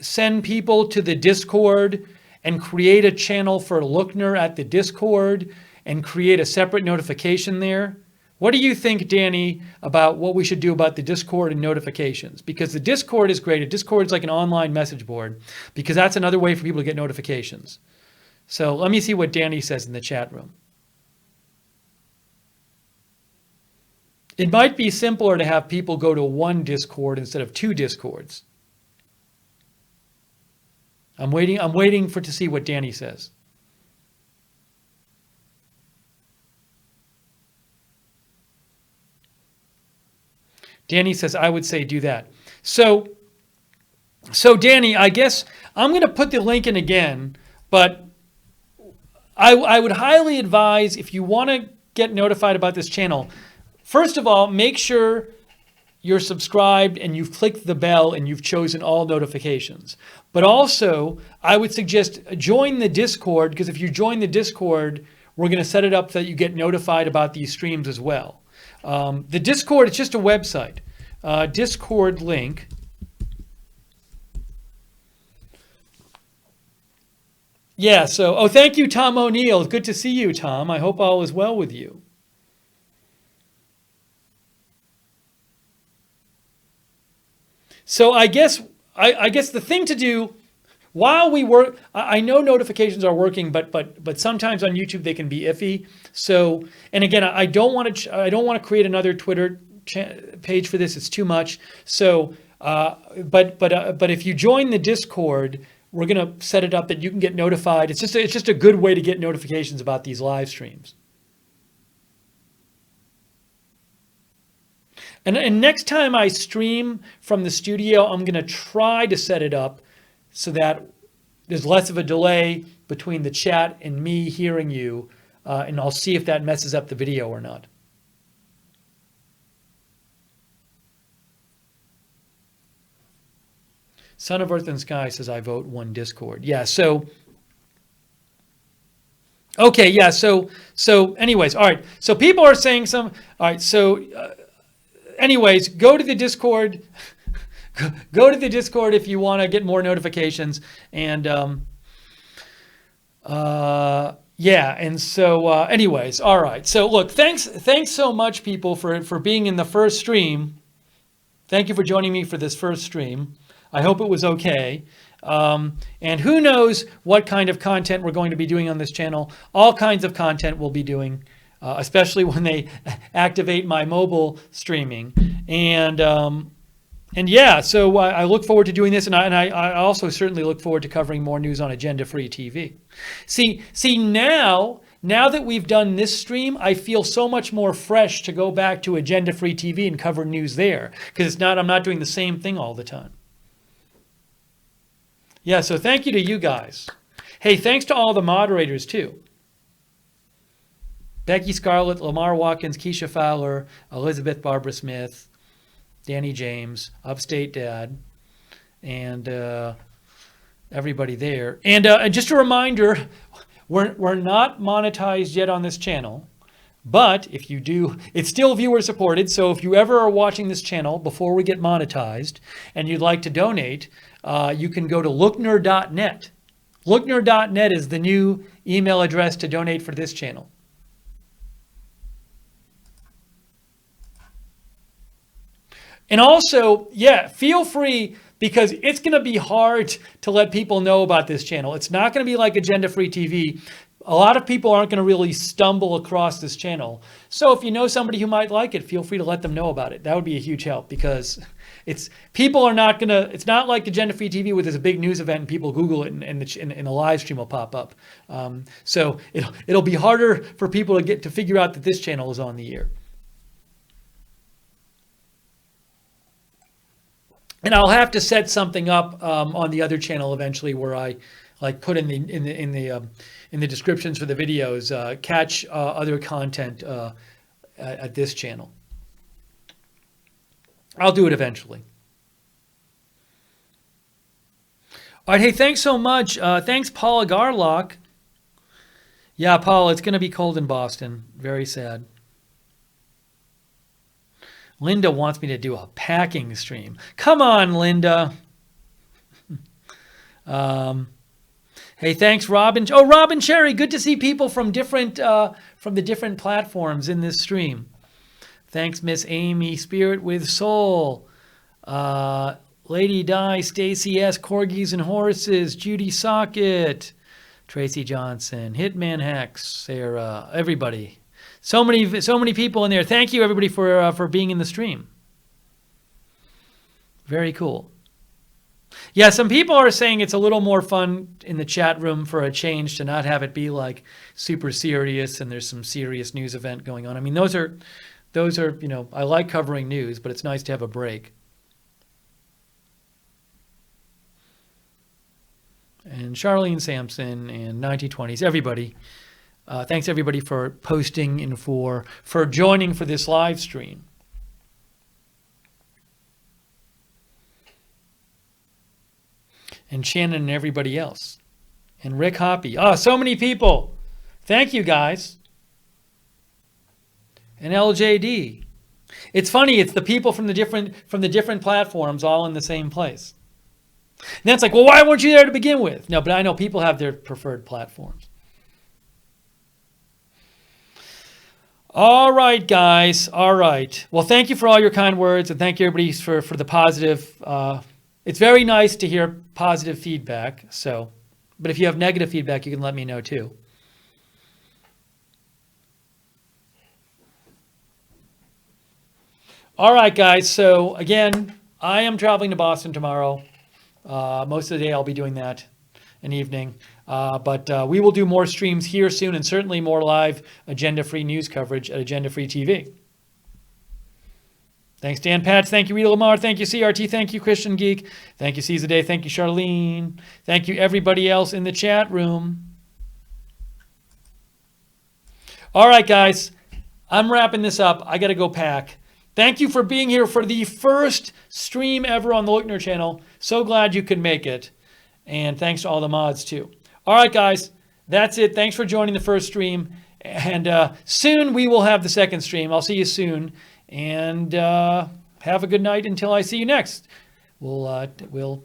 send people to the Discord and create a channel for Lookner at the Discord and create a separate notification there? What do you think, Danny, about what we should do about the Discord and notifications? Because the Discord is great. Discord is like an online message board because that's another way for people to get notifications. So let me see what Danny says in the chat room. It might be simpler to have people go to one Discord instead of two Discords. I'm waiting to see what Danny says. Danny says, I would say do that. So Danny, I guess I'm going to put the link in again, but I would highly advise if you want to get notified about this channel, first of all, make sure you're subscribed and you've clicked the bell and you've chosen all notifications. But also, I would suggest join the Discord, because if you join the Discord, we're going to set it up so that you get notified about these streams as well. The Discord, it's just a website. Discord link. Yeah, so, thank you, Tom O'Neill. Good to see you, Tom. I hope all is well with you. So I guess the thing to do while we work, I know notifications are working, but sometimes on YouTube they can be iffy. So, and again, I don't want to create another Twitter page for this. It's too much. So, but if you join the Discord, we're gonna set it up that you can get notified. It's just a good way to get notifications about these live streams. And next time I stream from the studio, I'm going to try to set it up so that there's less of a delay between the chat and me hearing you, and I'll see if that messes up the video or not. Son of Earth and Sky says I vote one Discord. Yeah, so okay, yeah, so anyways, all right. So people are saying some, all right, so anyways, go to the Discord. Go to the Discord if you want to get more notifications. And yeah, and so anyways, all right. So look, thanks so much, people, for being in the first stream. Thank you for joining me for this first stream. I hope it was okay. And who knows what kind of content we're going to be doing on this channel. All kinds of content we'll be doing, especially when they activate my mobile streaming. And yeah, so I look forward to doing this, and I also certainly look forward to covering more news on Agenda Free TV. See now that we've done this stream, I feel so much more fresh to go back to Agenda Free TV and cover news there, because I'm not doing the same thing all the time. Yeah, so thank you to you guys. Hey, thanks to all the moderators too. Becky Scarlett, Lamar Watkins, Keisha Fowler, Elizabeth Barbara Smith, Danny James, Upstate Dad, and everybody there. And just a reminder, we're not monetized yet on this channel, but if you do, it's still viewer supported. So if you ever are watching this channel before we get monetized and you'd like to donate, you can go to lookner.net. Lookner.net is the new email address to donate for this channel. And also, yeah, feel free, because it's going to be hard to let people know about this channel. It's not going to be like Agenda Free TV. A lot of people aren't going to really stumble across this channel. So if you know somebody who might like it, feel free to let them know about it. That would be a huge help, because people are not going to, it's not like Agenda Free TV where there's a big news event and people Google it and the live stream will pop up. So it'll be harder for people to figure out that this channel is on the air. And I'll have to set something up on the other channel eventually, where I put in the descriptions for the videos, catch other content at this channel. I'll do it eventually. All right, hey, thanks so much. Thanks, Paula Garlock. Yeah, Paula, it's going to be cold in Boston. Very sad. Linda wants me to do a packing stream. Come on, Linda. Hey, thanks, Robin. Oh, Robin Cherry, good to see people from the different platforms in this stream. Thanks, Miss Amy, Spirit with Soul, Lady Di, Stacy S, Corgis and Horses, Judy Socket, Tracy Johnson, Hitman Hex, Sarah, everybody. So many people in there. Thank you, everybody, for being in the stream. Very cool. Yeah, some people are saying it's a little more fun in the chat room for a change, to not have it be like super serious and there's some serious news event going on. I mean, those are, you know, I like covering news, but it's nice to have a break. And Charlene Sampson and 1920s, everybody. Thanks everybody for posting and for joining for this live stream. And Shannon and everybody else. And Rick Hoppy. Oh, so many people. Thank you, guys. And LJD. It's funny, it's the people from the different platforms all in the same place. And that's like, well, why weren't you there to begin with? No, but I know people have their preferred platforms. All right, guys. All right. Well, thank you for all your kind words, and thank you, everybody, for the positive. It's very nice to hear positive feedback. So, but if you have negative feedback, you can let me know too. All right, guys. So again, I am traveling to Boston tomorrow. Most of the day I'll be doing that, an evening. But we will do more streams here soon, and certainly more live agenda-free news coverage at Agenda Free TV. Thanks, Dan Patch. Thank you, Rita Lamar. Thank you, CRT. Thank you, Christian Geek. Thank you, Caesar Day. Thank you, Charlene. Thank you, everybody else in the chat room. All right, guys. I'm wrapping this up. I got to go pack. Thank you for being here for the first stream ever on the Lookner channel. So glad you could make it. And thanks to all the mods too. All right, guys, that's it. Thanks for joining the first stream. And soon we will have the second stream. I'll see you soon. And have a good night until I see you next. It'll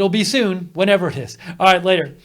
be soon, whenever it is. All right, later.